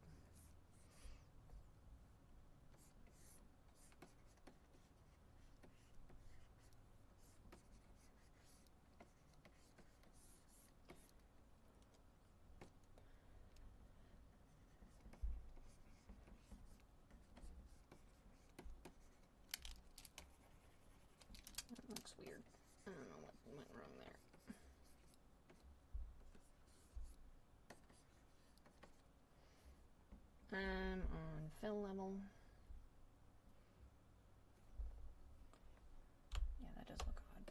That looks weird. I don't know what went wrong there. I'm on fill level. Yeah, that does look odd.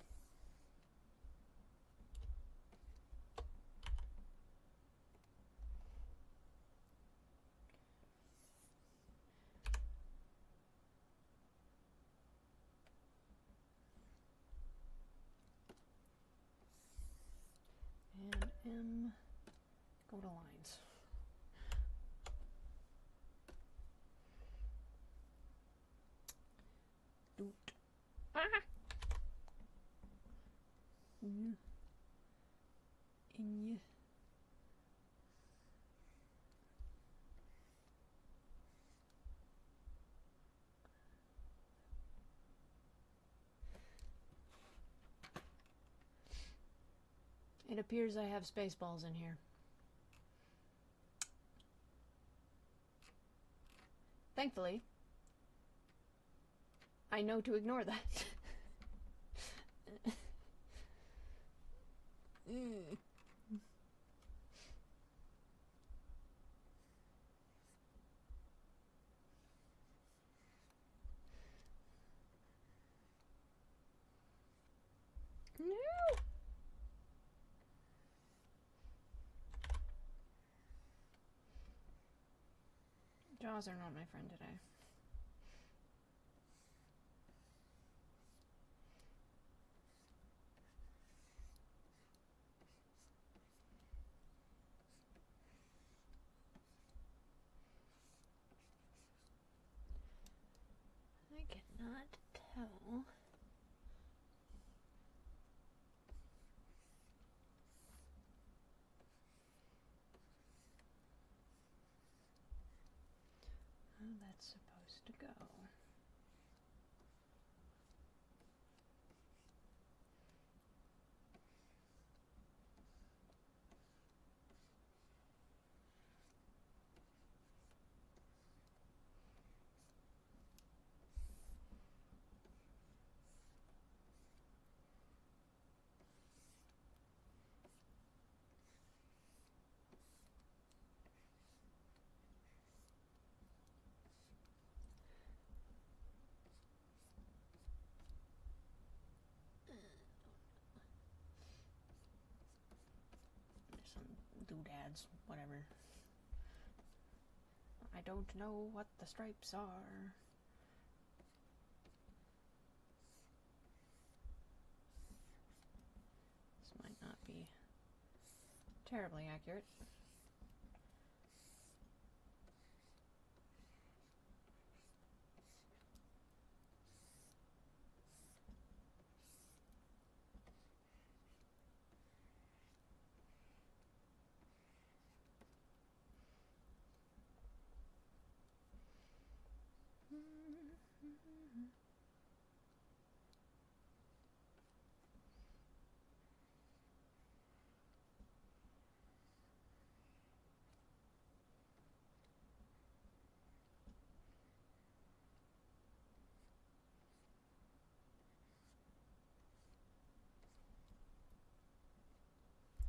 And M, go to lines. Doot. Ah! In you. appears I have Spaceballs in here. Thankfully, I know to ignore that. No! Jaws are not my friend today. I cannot tell. How that's supposed to go. Some doodads, whatever. I don't know what the stripes are. This might not be terribly accurate.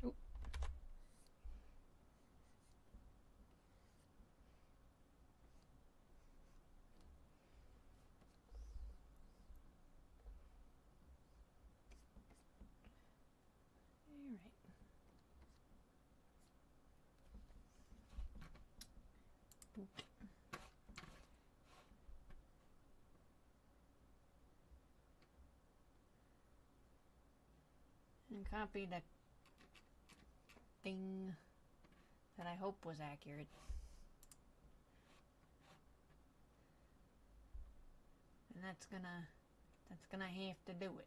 Oop. All right. Boop. And copy the thing that I hope was accurate. And that's gonna have to do it.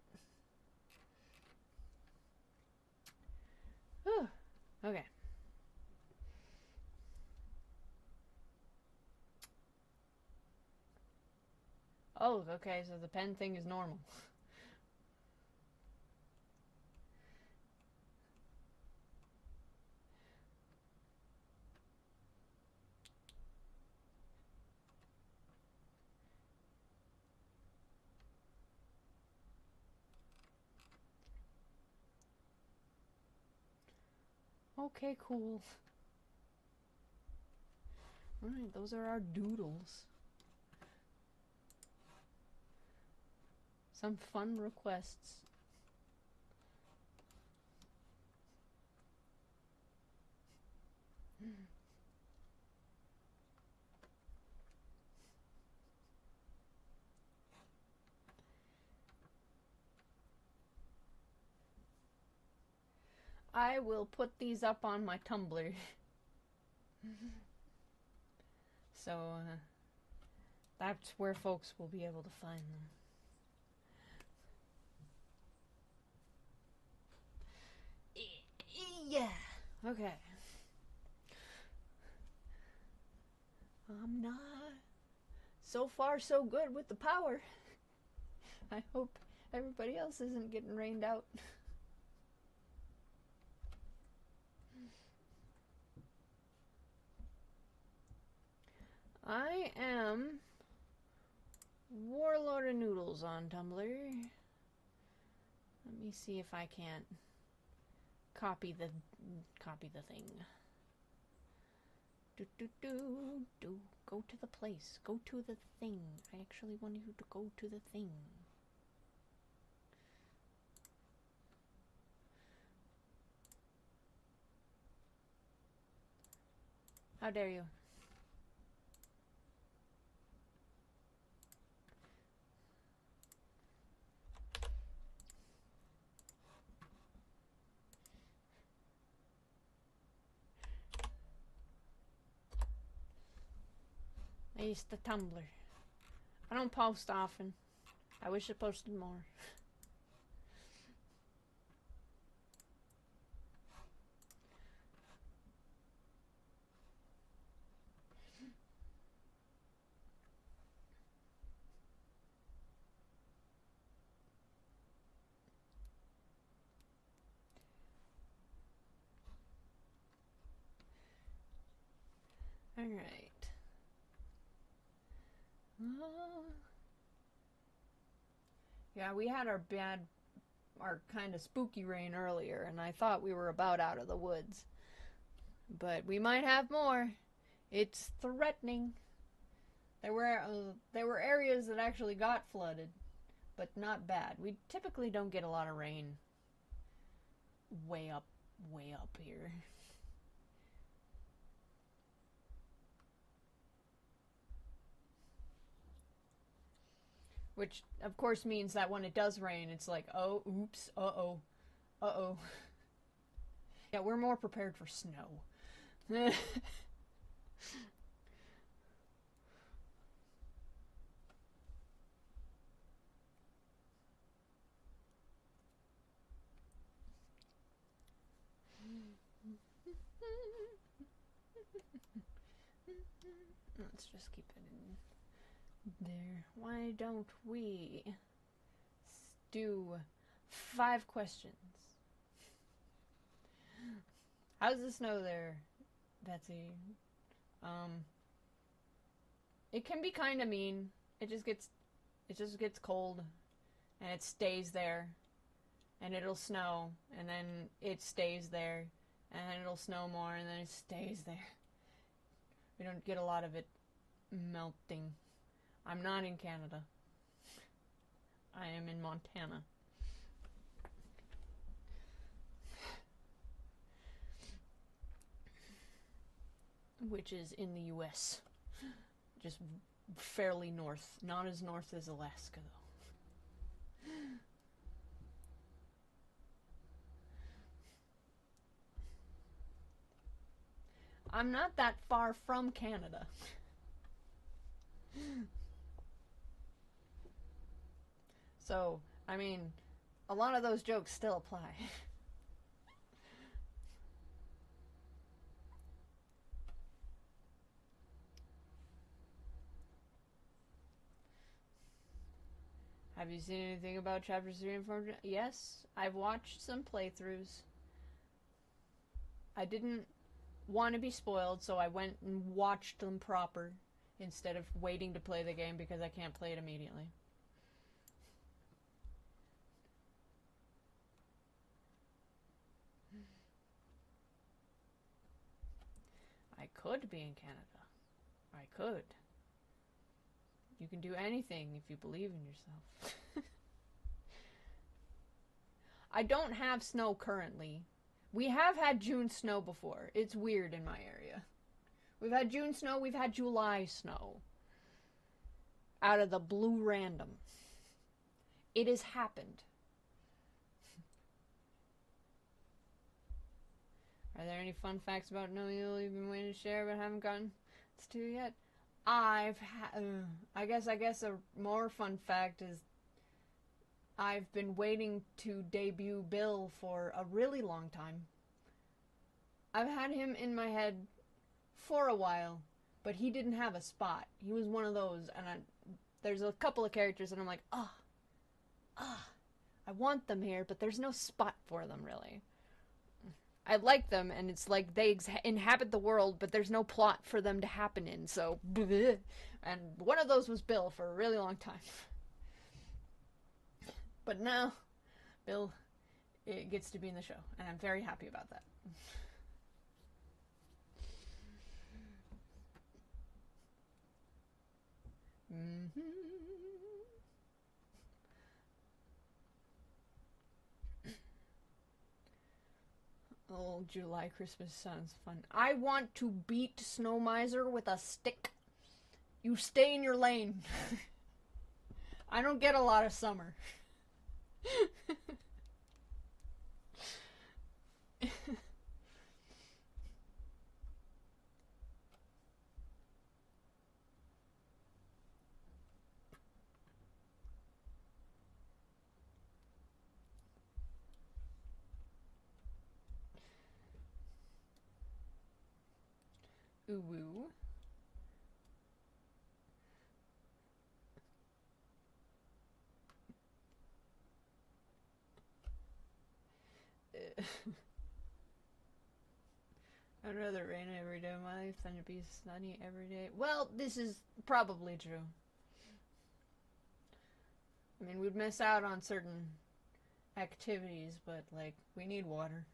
Whew. Okay. Oh, okay, so the pen thing is normal. Okay, cool. Alright, those are our doodles. Some fun requests. I will put these up on my Tumblr. So, that's where folks will be able to find them. Yeah, okay. I'm not... So far, so good with the power. I hope everybody else isn't getting rained out. am Warlord of Noodles on Tumblr. Let me see if I can't copy the thing. Go to the place. Go to the thing. I actually want you to go to the thing. How dare you? I used to Tumblr. I don't post often. I wish I posted more. Alright. Yeah, we had our kind of spooky rain earlier, and I thought we were about out of the woods. But we might have more. It's threatening. There were areas that actually got flooded, but not bad. We typically don't get a lot of rain way up here. Which, of course, means that when it does rain, it's like, oh, oops, uh-oh, uh-oh. Yeah, we're more prepared for snow. Let's just keep it in there. Why don't we do 5 questions? How's the snow there, Betsy? It can be kind of mean. It just gets cold, and it stays there, and it'll snow, and then it stays there, and then it'll snow more, and then it stays there. We don't get a lot of it melting. I'm not in Canada. I am in Montana. Which is in the US. Just fairly north. Not as north as Alaska, though. I'm not that far from Canada. So, I mean, a lot of those jokes still apply. Have you seen anything about chapters 3 and 4? Yes, I've watched some playthroughs. I didn't want to be spoiled, so I went and watched them proper instead of waiting to play the game because I can't play it immediately. I could be in Canada. I could. You can do anything if you believe in yourself. I don't have snow currently. We have had June snow before. It's weird in my area. We've had June snow, we've had July snow. Out of the blue random. It has happened. Are there any fun facts about No You'll you've been waiting to share but haven't gotten to yet? I guess a more fun fact is I've been waiting to debut Bill for a really long time. I've had him in my head for a while, but he didn't have a spot. He was one of those, and there's a couple of characters and I'm like, I want them here, but there's no spot for them, really. I like them, and it's like they inhabit the world, but there's no plot for them to happen in, so bleh. And one of those was Bill for a really long time. But now, Bill gets to be in the show, and I'm very happy about that. Mm-hmm. Oh, July Christmas sounds fun. I want to beat Snow Miser with a stick. You stay in your lane. I don't get a lot of summer. Ooh woo. I'd rather rain every day of my life than it be sunny every day. Well, this is probably true. I mean, we'd miss out on certain activities, but, like, we need water.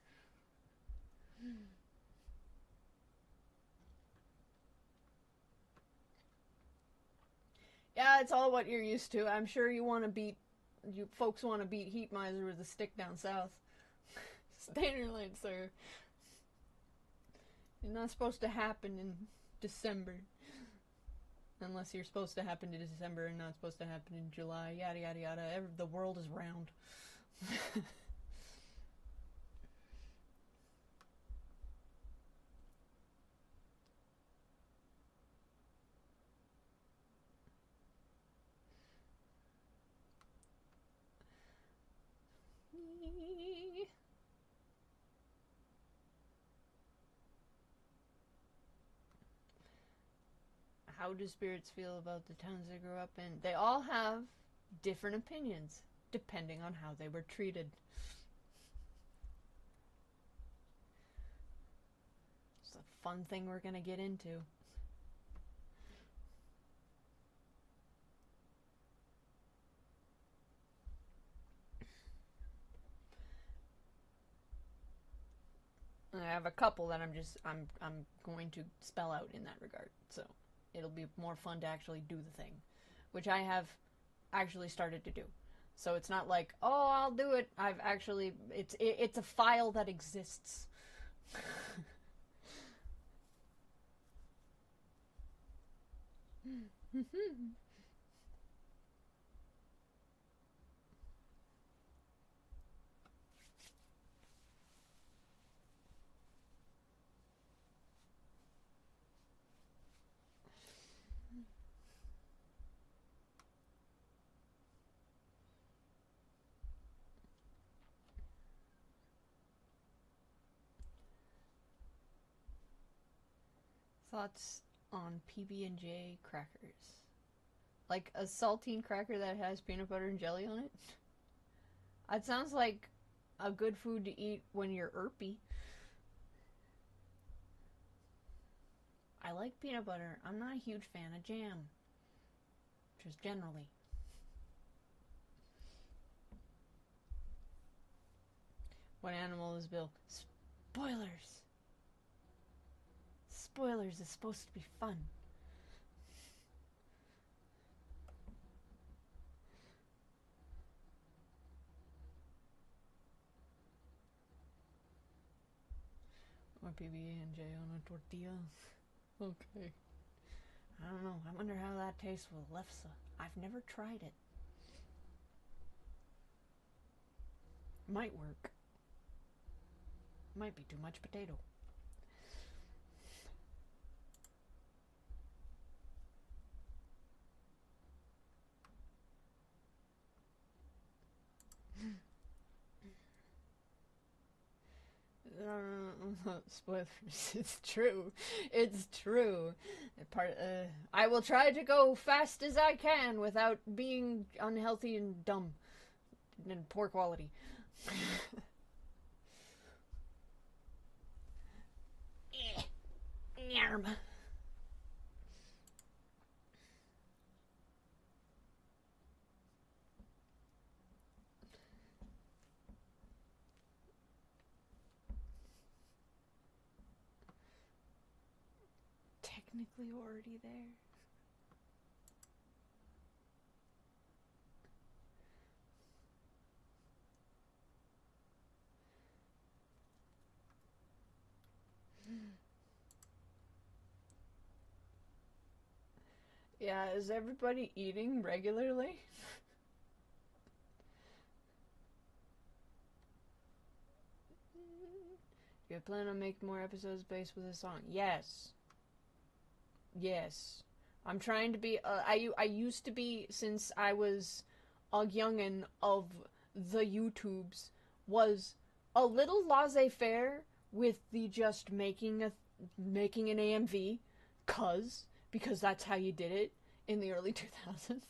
Yeah, it's all what you're used to. I'm sure you folks want to beat Heat Miser with a stick down south. Stay in your lane, sir. It's not supposed to happen in December. Unless you're supposed to happen in December and not supposed to happen in July. Yada, yada, yada. The world is round. How do spirits feel about the towns they grew up in? They all have different opinions, depending on how they were treated. It's a fun thing we're going to get into. I have a couple that I'm going to spell out in that regard. So it'll be more fun to actually do the thing, which I have actually started to do. So it's not like, oh, I'll do it. It's a file that exists. Thoughts on PB&J crackers? Like a saltine cracker that has peanut butter and jelly on it? It sounds like a good food to eat when you're irpy. I like peanut butter. I'm not a huge fan of jam. Just generally. What animal is Bill? Spoilers! Spoilers is supposed to be fun. Or PB&J on a tortilla. Okay. I don't know. I wonder how that tastes with lefse. I've never tried it. Might work. Might be too much potato. Spoilers. It's true. It's true. I will try to go fast as I can without being unhealthy and dumb and poor quality. arm. Technically already there. Yeah, is everybody eating regularly? Do you plan on making more episodes based with a song? Yes. Yes. I'm trying to be, I used to be, since I was a youngin' of the YouTubes, was a little laissez-faire with the just making an AMV, because that's how you did it in the early 2000s.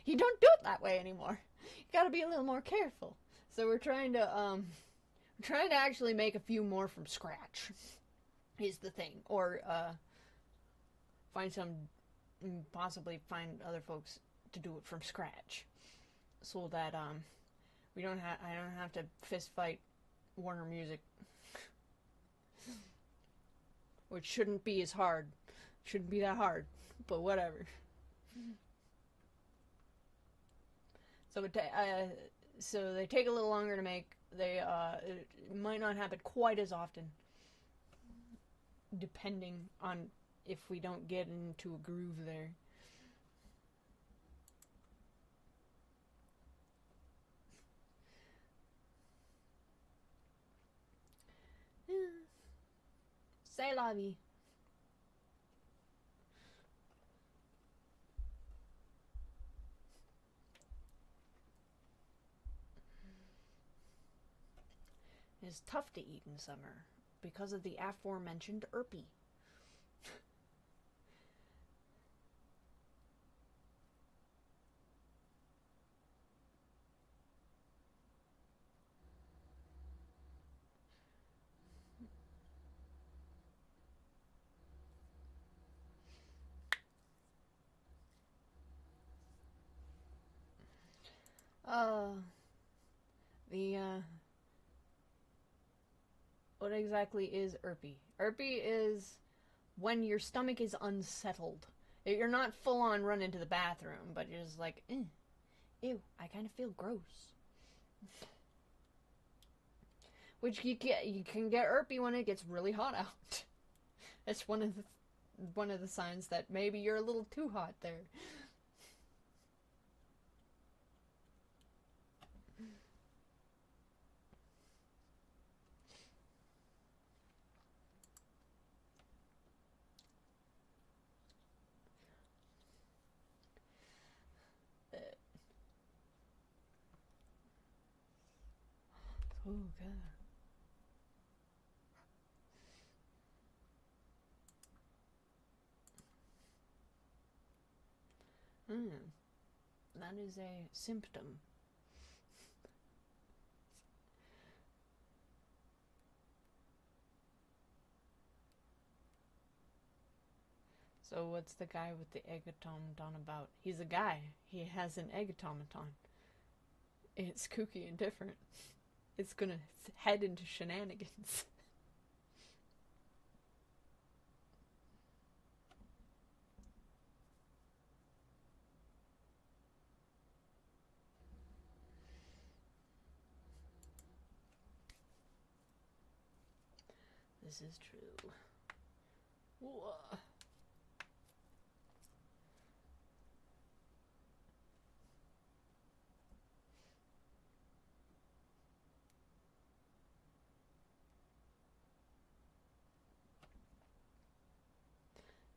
You don't do it that way anymore. You gotta be a little more careful. So we're trying to actually make a few more from scratch, is the thing. Or, possibly find other folks to do it from scratch. So that, I don't have to fist fight Warner Music. Which shouldn't be as hard. Shouldn't be that hard. But whatever. So so they take a little longer to make. They it might not happen quite as often, depending on if we don't get into a groove there. C'est la vie. It is tough to eat in summer because of the aforementioned irpy. What exactly is irpy? Irpy is when your stomach is unsettled. You're not full on running to the bathroom, but you're just like, ew, I kind of feel gross. Which you can get irpy when it gets really hot out. That's one of the signs that maybe you're a little too hot there. Oh god. That is a symptom. So what's the guy with the egg-automaton about? He's a guy. He has an egg-automaton. It's kooky and different. It's gonna head into shenanigans. This is true. Whoa.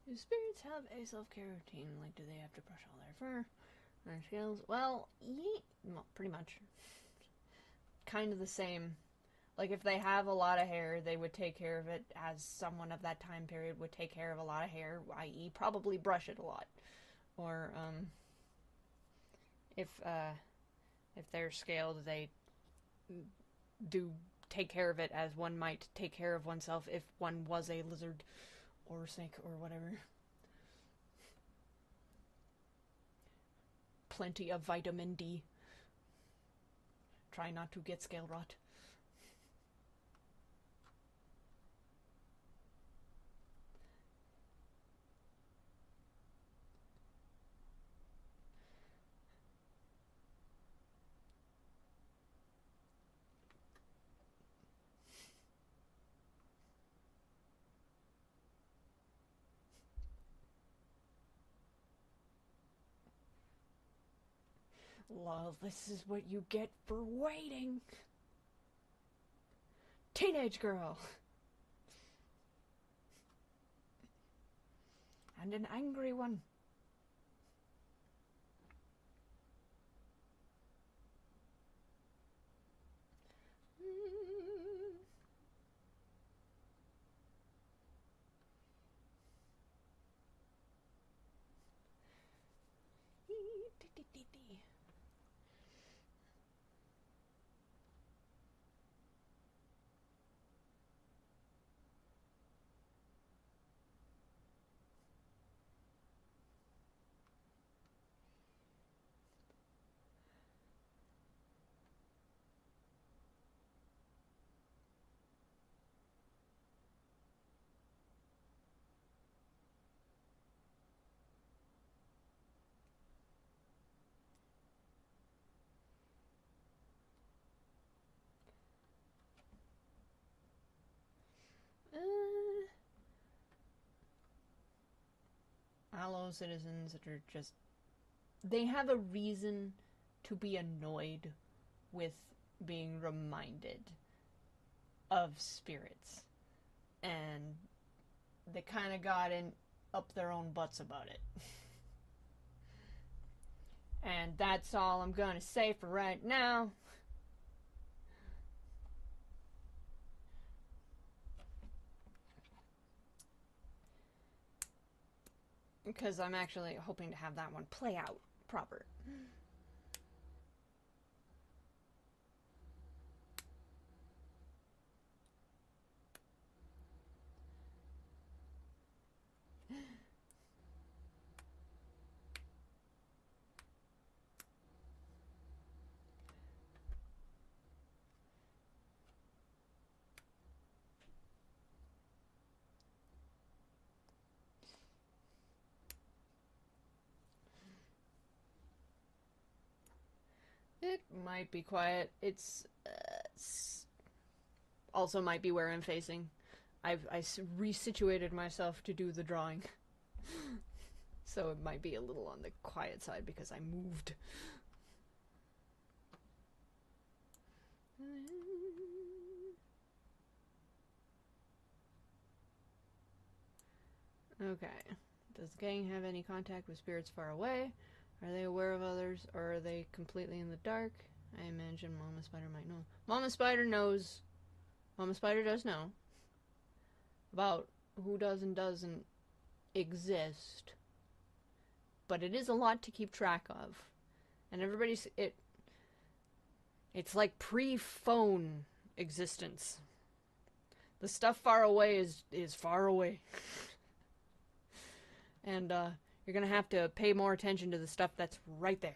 Do spirits have a self-care routine? Like, do they have to brush all their fur, their scales? Well, pretty much. Kind of the same. Like, if they have a lot of hair, they would take care of it as someone of that time period would take care of a lot of hair, i.e. probably brush it a lot. Or, if they're scaled, they do take care of it as one might take care of oneself if one was a lizard. or sick or whatever. Plenty of vitamin D. Try not to get scale rot. Lol, this is what you get for waiting. Teenage girl. And an angry one. Fellow citizens that are just... They have a reason to be annoyed with being reminded of spirits. And they kind of got up their own butts about it. And that's all I'm gonna say for right now. Because I'm actually hoping to have that one play out proper. It might be quiet. It's also might be where I'm facing. I resituated myself to do the drawing. So it might be a little on the quiet side because I moved. Okay. Does the gang have any contact with spirits far away? Are they aware of others, or are they completely in the dark? I imagine Mama Spider might know. Mama Spider knows. Mama Spider does know about who does and doesn't exist. But it is a lot to keep track of. And everybody's... It's like pre-phone existence. The stuff far away is far away. And, you're gonna have to pay more attention to the stuff that's right there.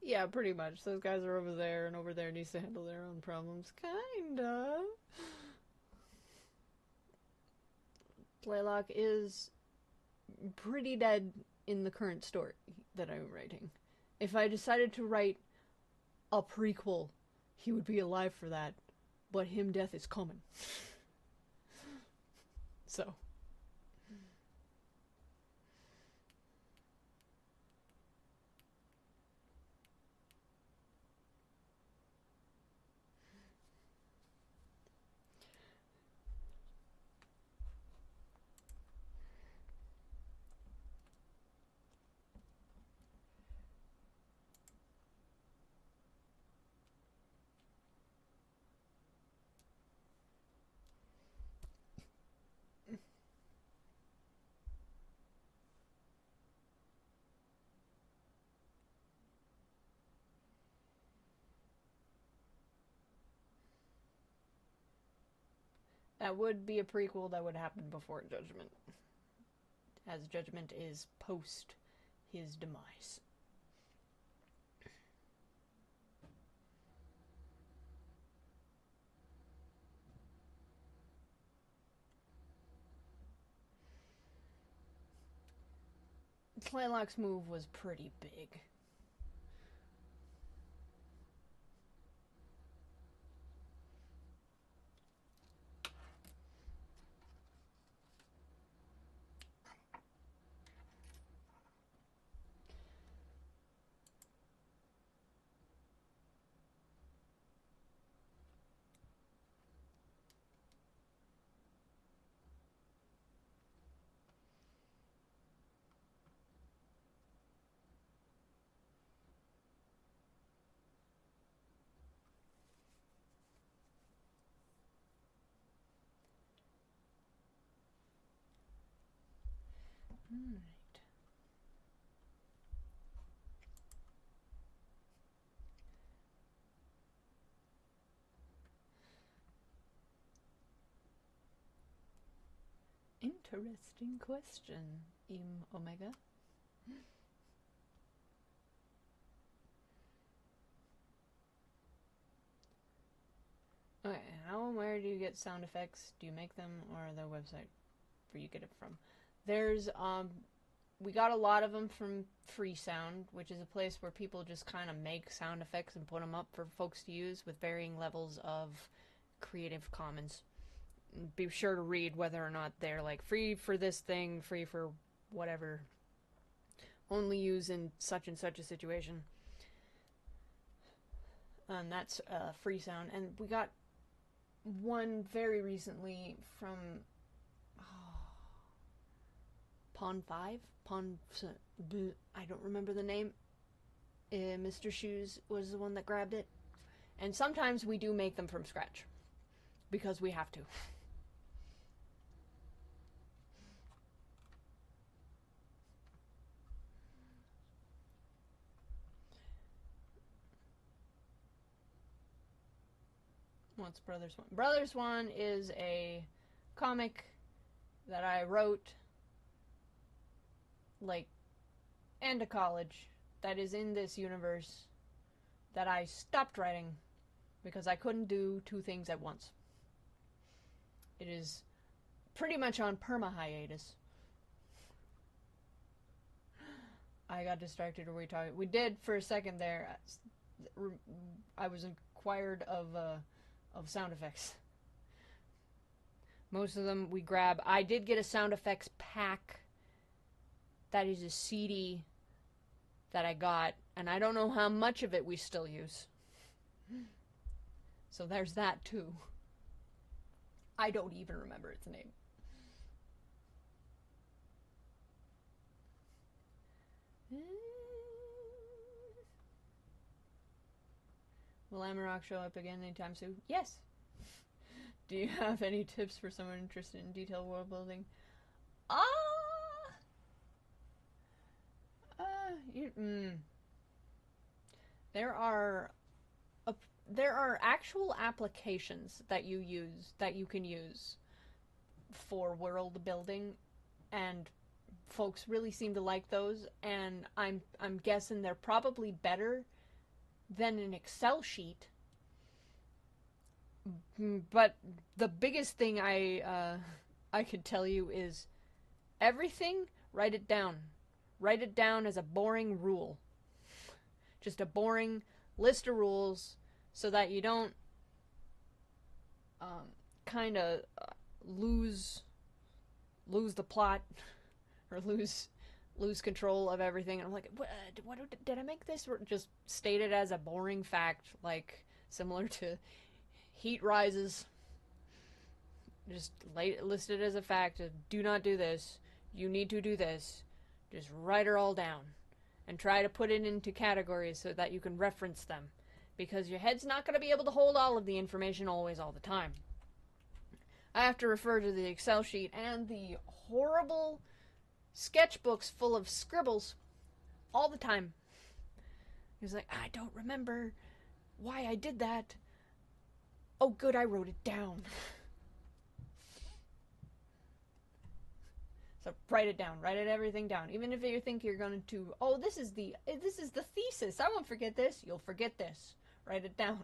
Yeah, pretty much. Those guys are over there, and over there needs to handle their own problems. Kinda. Blaylock is pretty dead in the current story that I'm writing. If I decided to write a prequel, he would be alive for that. But him death is coming. So... That would be a prequel that would happen before Judgment, as Judgment is post his demise. Slaylock's move was pretty big. Alright. Interesting question, Omega. Okay, how and where do you get sound effects? Do you make them, or the website where you get it from? There's, we got a lot of them from Free Sound, which is a place where people just kind of make sound effects and put them up for folks to use with varying levels of Creative Commons. Be sure to read whether or not they're like free for this thing, free for whatever, only use in such and such a situation. And that's Free Sound. And we got one very recently from Pond 5? I don't remember the name. Mr. Shoes was the one that grabbed it. And sometimes we do make them from scratch. Because we have to. What's Brothers One? Brothers One is a comic that I wrote like end of college that is in this universe that I stopped writing because I couldn't do two things at once. It is pretty much on perma-hiatus. I got distracted when we talked. We did for a second there. I was inquired of sound effects. Most of them we grab. I did get a sound effects pack. That is a CD that I got, and I don't know how much of it we still use. So there's that too. I don't even remember its name. Will Amarok show up again anytime soon? Yes. Do you have any tips for someone interested in detailed world building? There are actual applications that you can use for world building, and folks really seem to like those, and I'm guessing they're probably better than an Excel sheet. But the biggest thing I could tell you is everything, write it down. Write it down as a boring rule. Just a boring list of rules so that you don't kind of lose the plot or lose control of everything. And I'm like, what did I make this? Or just state it as a boring fact, like similar to heat rises. Just list it as a fact. Do not do this. You need to do this. Just write it all down. And try to put it into categories so that you can reference them. Because your head's not going to be able to hold all of the information always all the time. I have to refer to the Excel sheet and the horrible sketchbooks full of scribbles all the time. He's like, I don't remember why I did that. Oh, good, I wrote it down. So write it down. Write everything down. Even if you think you're going to, oh, this is the thesis. I won't forget this. You'll forget this. Write it down.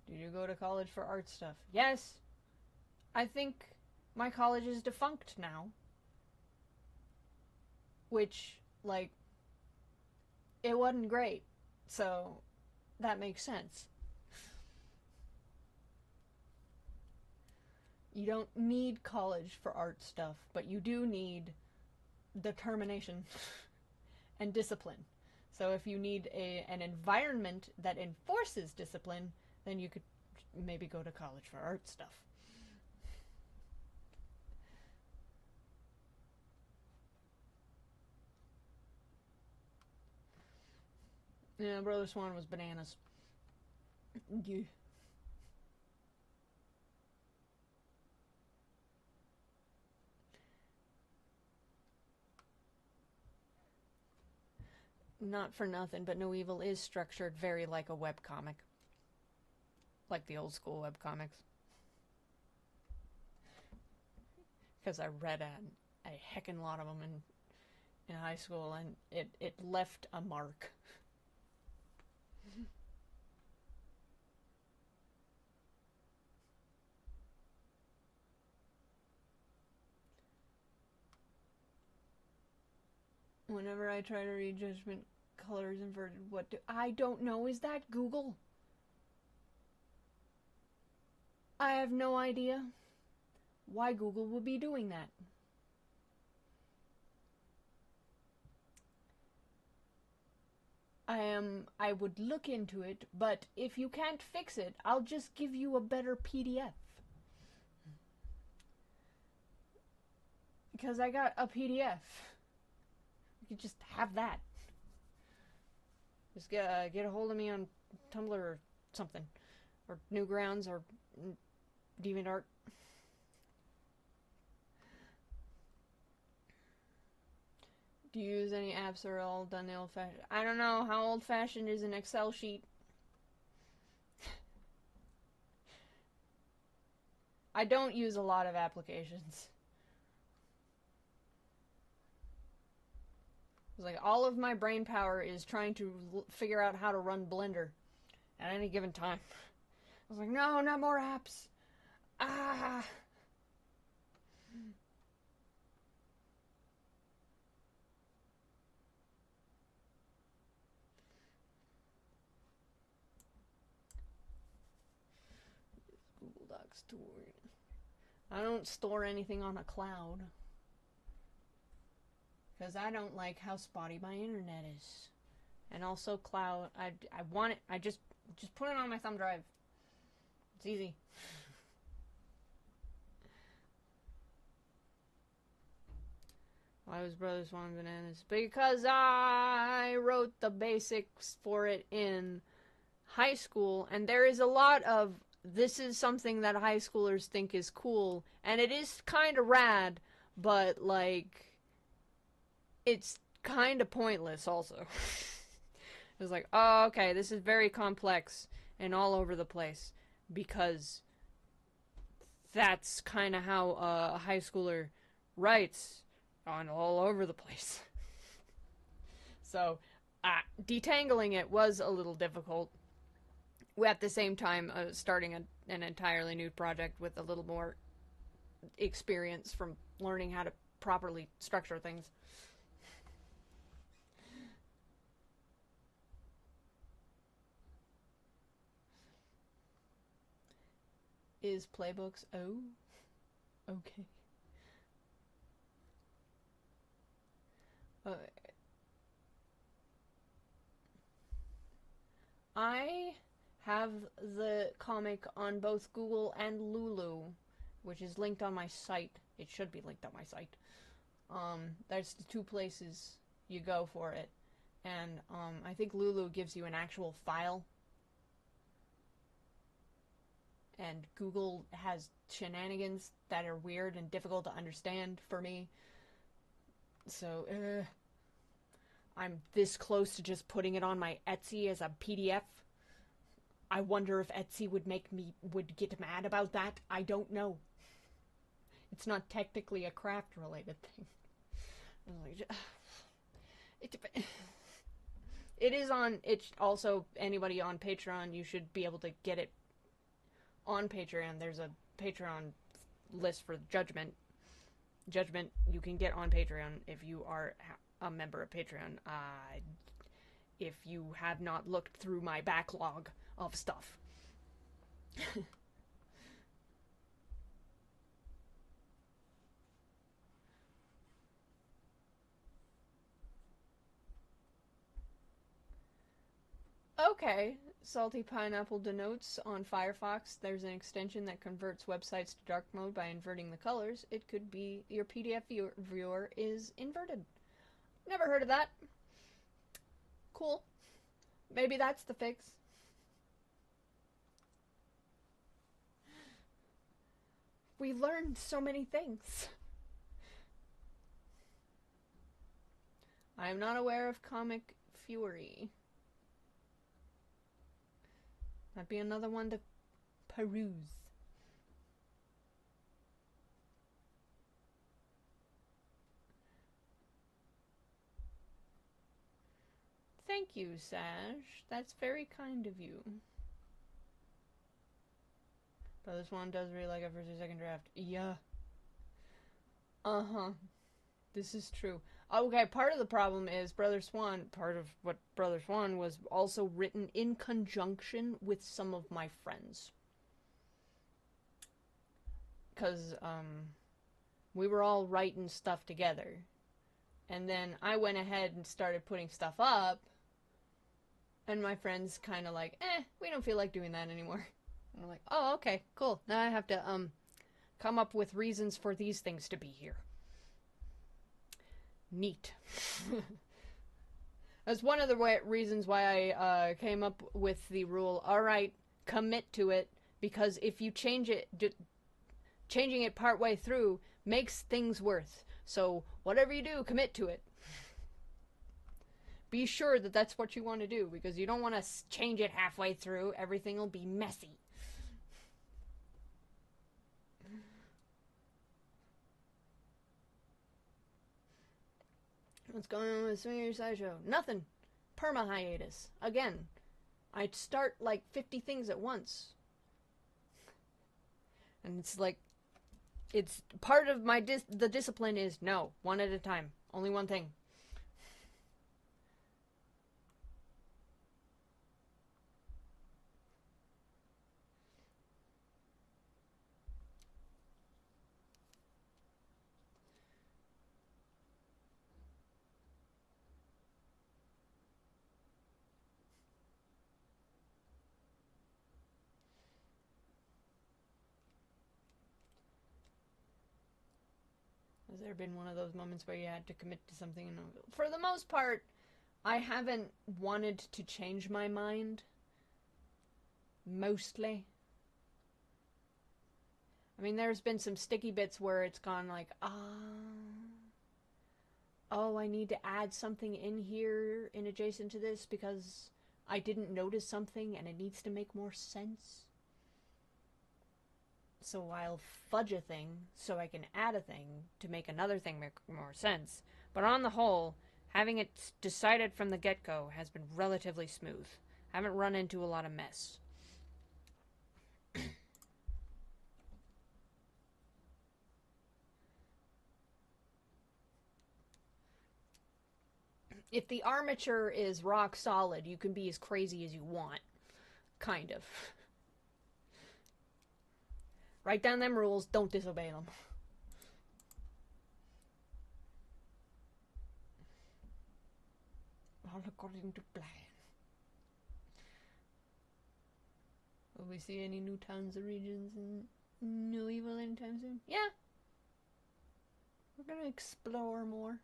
Did you go to college for art stuff? Yes. I think my college is defunct now. Which, like, it wasn't great. So, that makes sense. You don't need college for art stuff, but you do need determination and discipline. So if you need an environment that enforces discipline, then you could maybe go to college for art stuff. Yeah, Brother Swan was bananas. Yeah. Not for nothing, but No Evil is structured very like a webcomic. Like the old school webcomics. Because I read a heckin' lot of them in high school, and it left a mark. Whenever I try to read Judgment Colors Inverted, I don't know. Is that Google? I have no idea why Google would be doing that. I would look into it, but if you can't fix it, I'll just give you a better PDF. Because I got a PDF. You could just have that. Just get a hold of me on Tumblr or something. Or Newgrounds or DeviantArt. Do you use any apps or all done the old-fashioned? I don't know. How old-fashioned is an Excel sheet? I don't use a lot of applications. It's like all of my brain power is trying to figure out how to run Blender at any given time. I was like, no, not more apps. Ah. Google Docs stored. I don't store anything on a cloud. Because I don't like how spotty my internet is. And also cloud, I want it, I just put it on my thumb drive. It's easy. Why was Brother Swan bananas? Because I wrote the basics for it in high school, and there is a lot of, this is something that high schoolers think is cool, and it is kind of rad, but, like, it's kind of pointless also. It's like, oh, okay, this is very complex and all over the place, because that's kind of how a high schooler writes, on all over the place. So, detangling it was a little difficult. At the same time, starting an entirely new project with a little more experience from learning how to properly structure things. Is playbooks? Oh, okay. I have the comic on both Google and Lulu, which is linked on my site. It should be linked on my site. That's the two places you go for it. And I think Lulu gives you an actual file. And Google has shenanigans that are weird and difficult to understand for me. So, I'm this close to just putting it on my Etsy as a PDF. I wonder if Etsy would get mad about that. I don't know. It's not technically a craft related thing. It is on, it's also, anybody on Patreon, you should be able to get it on Patreon. There's a Patreon list for Judgment. Judgment you can get on Patreon if you are a member of Patreon. If you have not looked through my backlog of stuff. Okay, Salty Pineapple denotes on Firefox there's an extension that converts websites to dark mode by inverting the colors. It could be your PDF viewer is inverted. Never heard of that. Cool. Maybe that's the fix. We learned so many things. I am not aware of Comic Fury. That'd be another one to peruse. Thank you, Sash. That's very kind of you. But this one does really like it for the second draft. Yeah. Uh-huh. This is true. Okay, part of the problem is Brother Swan, part of what Brother Swan was also written in conjunction with some of my friends. Because, we were all writing stuff together. And then I went ahead and started putting stuff up. And my friends kind of like, we don't feel like doing that anymore. And I'm like, oh, okay, cool. Now I have to, come up with reasons for these things to be here. Neat. That's one of the reasons why I came up with the rule, alright, commit to it, because if you change it, changing it partway through makes things worse. So whatever you do, commit to it. Be sure that that's what you want to do, because you don't want to change it halfway through. Everything will be messy. What's going on with Swinging Your Sideshow? Nothing. Perma-hiatus. Again. I'd start like 50 things at once. And it's like, it's part of my the discipline is no, one at a time. Only one thing. Has there been one of those moments where you had to commit to something? For the most part, I haven't wanted to change my mind. Mostly. I mean, there's been some sticky bits where it's gone like, oh, I need to add something in here in adjacent to this because I didn't notice something and it needs to make more sense. So I'll fudge a thing so I can add a thing to make another thing make more sense. But on the whole, having it decided from the get-go has been relatively smooth. I haven't run into a lot of mess. If the armature is rock solid, you can be as crazy as you want. Kind of. Write down them rules, don't disobey them. All according to plan. Will we see any new towns or regions in New Evil anytime soon? Yeah. We're gonna explore more.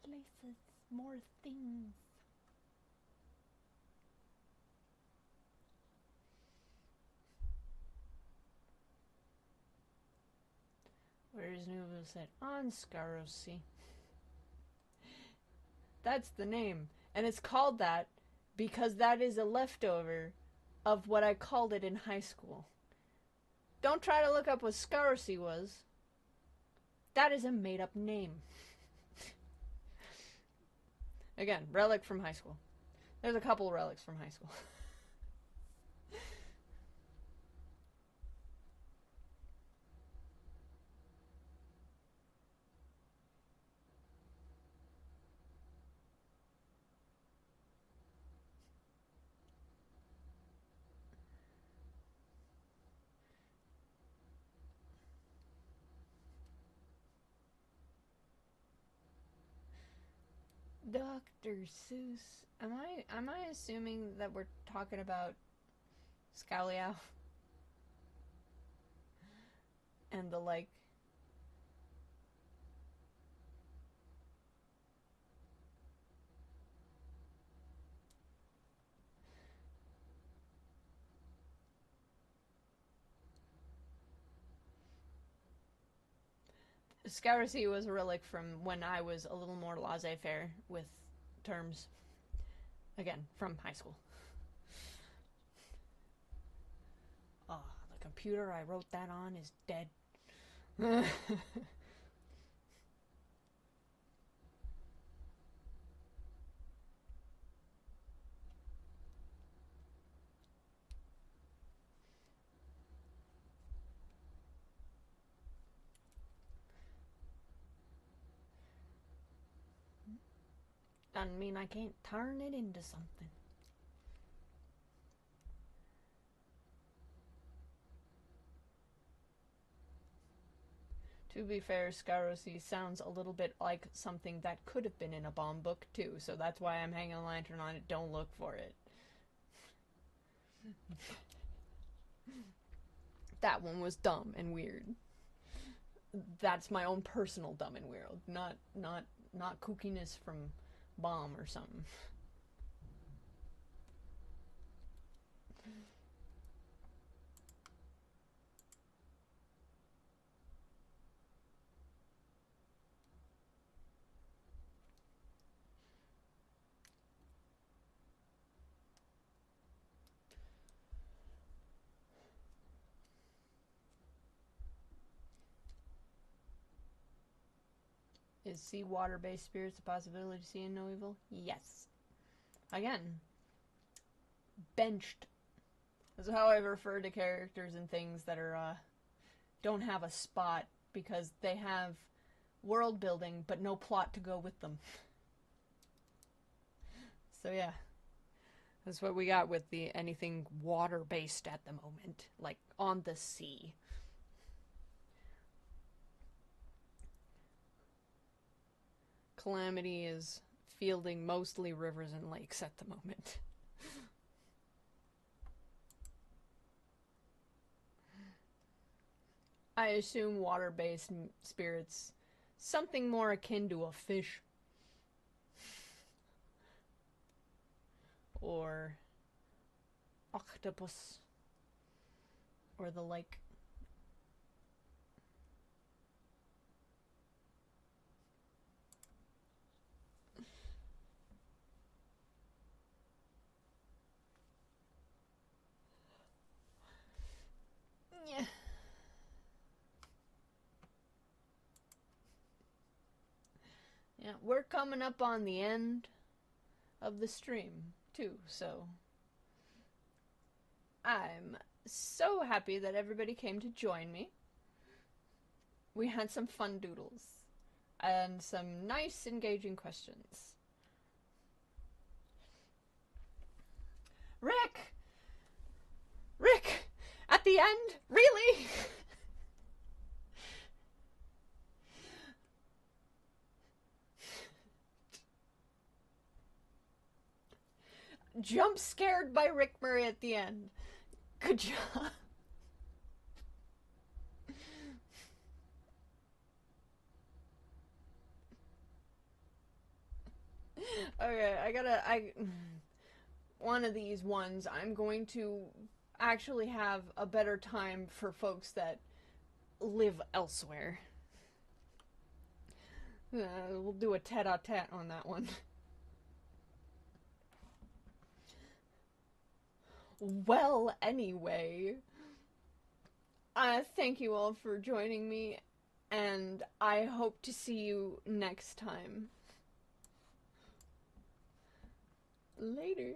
places, more things. Where is Newville said? On Scarosi. That's the name. And it's called that because that is a leftover of what I called it in high school. Don't try to look up what Scarosi was. That is a made-up name. Again, relic from high school. There's a couple relics from high school. Dr. Seuss. Am I assuming that we're talking about Scowliow? And the like. Scarosi was a relic from when I was a little more laissez-faire with terms. Again, from high school. Oh, the computer I wrote that on is dead. Doesn't mean I can't turn it into something. To be fair, Scarosi sounds a little bit like something that could have been in a bomb book too, so that's why I'm hanging a lantern on it. Don't look for it. That one was dumb and weird. That's my own personal dumb and weird, not kookiness from bomb or something. Is seawater-based spirits a possibility to see in No Evil? Yes. Again, benched. That's how I refer to characters and things that are, don't have a spot because they have world building but no plot to go with them. So yeah. That's what we got with the anything water-based at the moment. Like, on the sea. Calamity is fielding mostly rivers and lakes at the moment. I assume water-based spirits, something more akin to a fish. Or octopus. Or the like. Yeah. Yeah, we're coming up on the end of the stream, too, so I'm so happy that everybody came to join me. We had some fun doodles and some nice, engaging questions. Rick! Rick! At the end? Really? Jump scared by Rick Murray at the end. Good job. Okay, one of these ones, I'm going to actually have a better time for folks that live elsewhere. We'll do a tete-a-tete on that one. Well, anyway, thank you all for joining me, and I hope to see you next time. Later.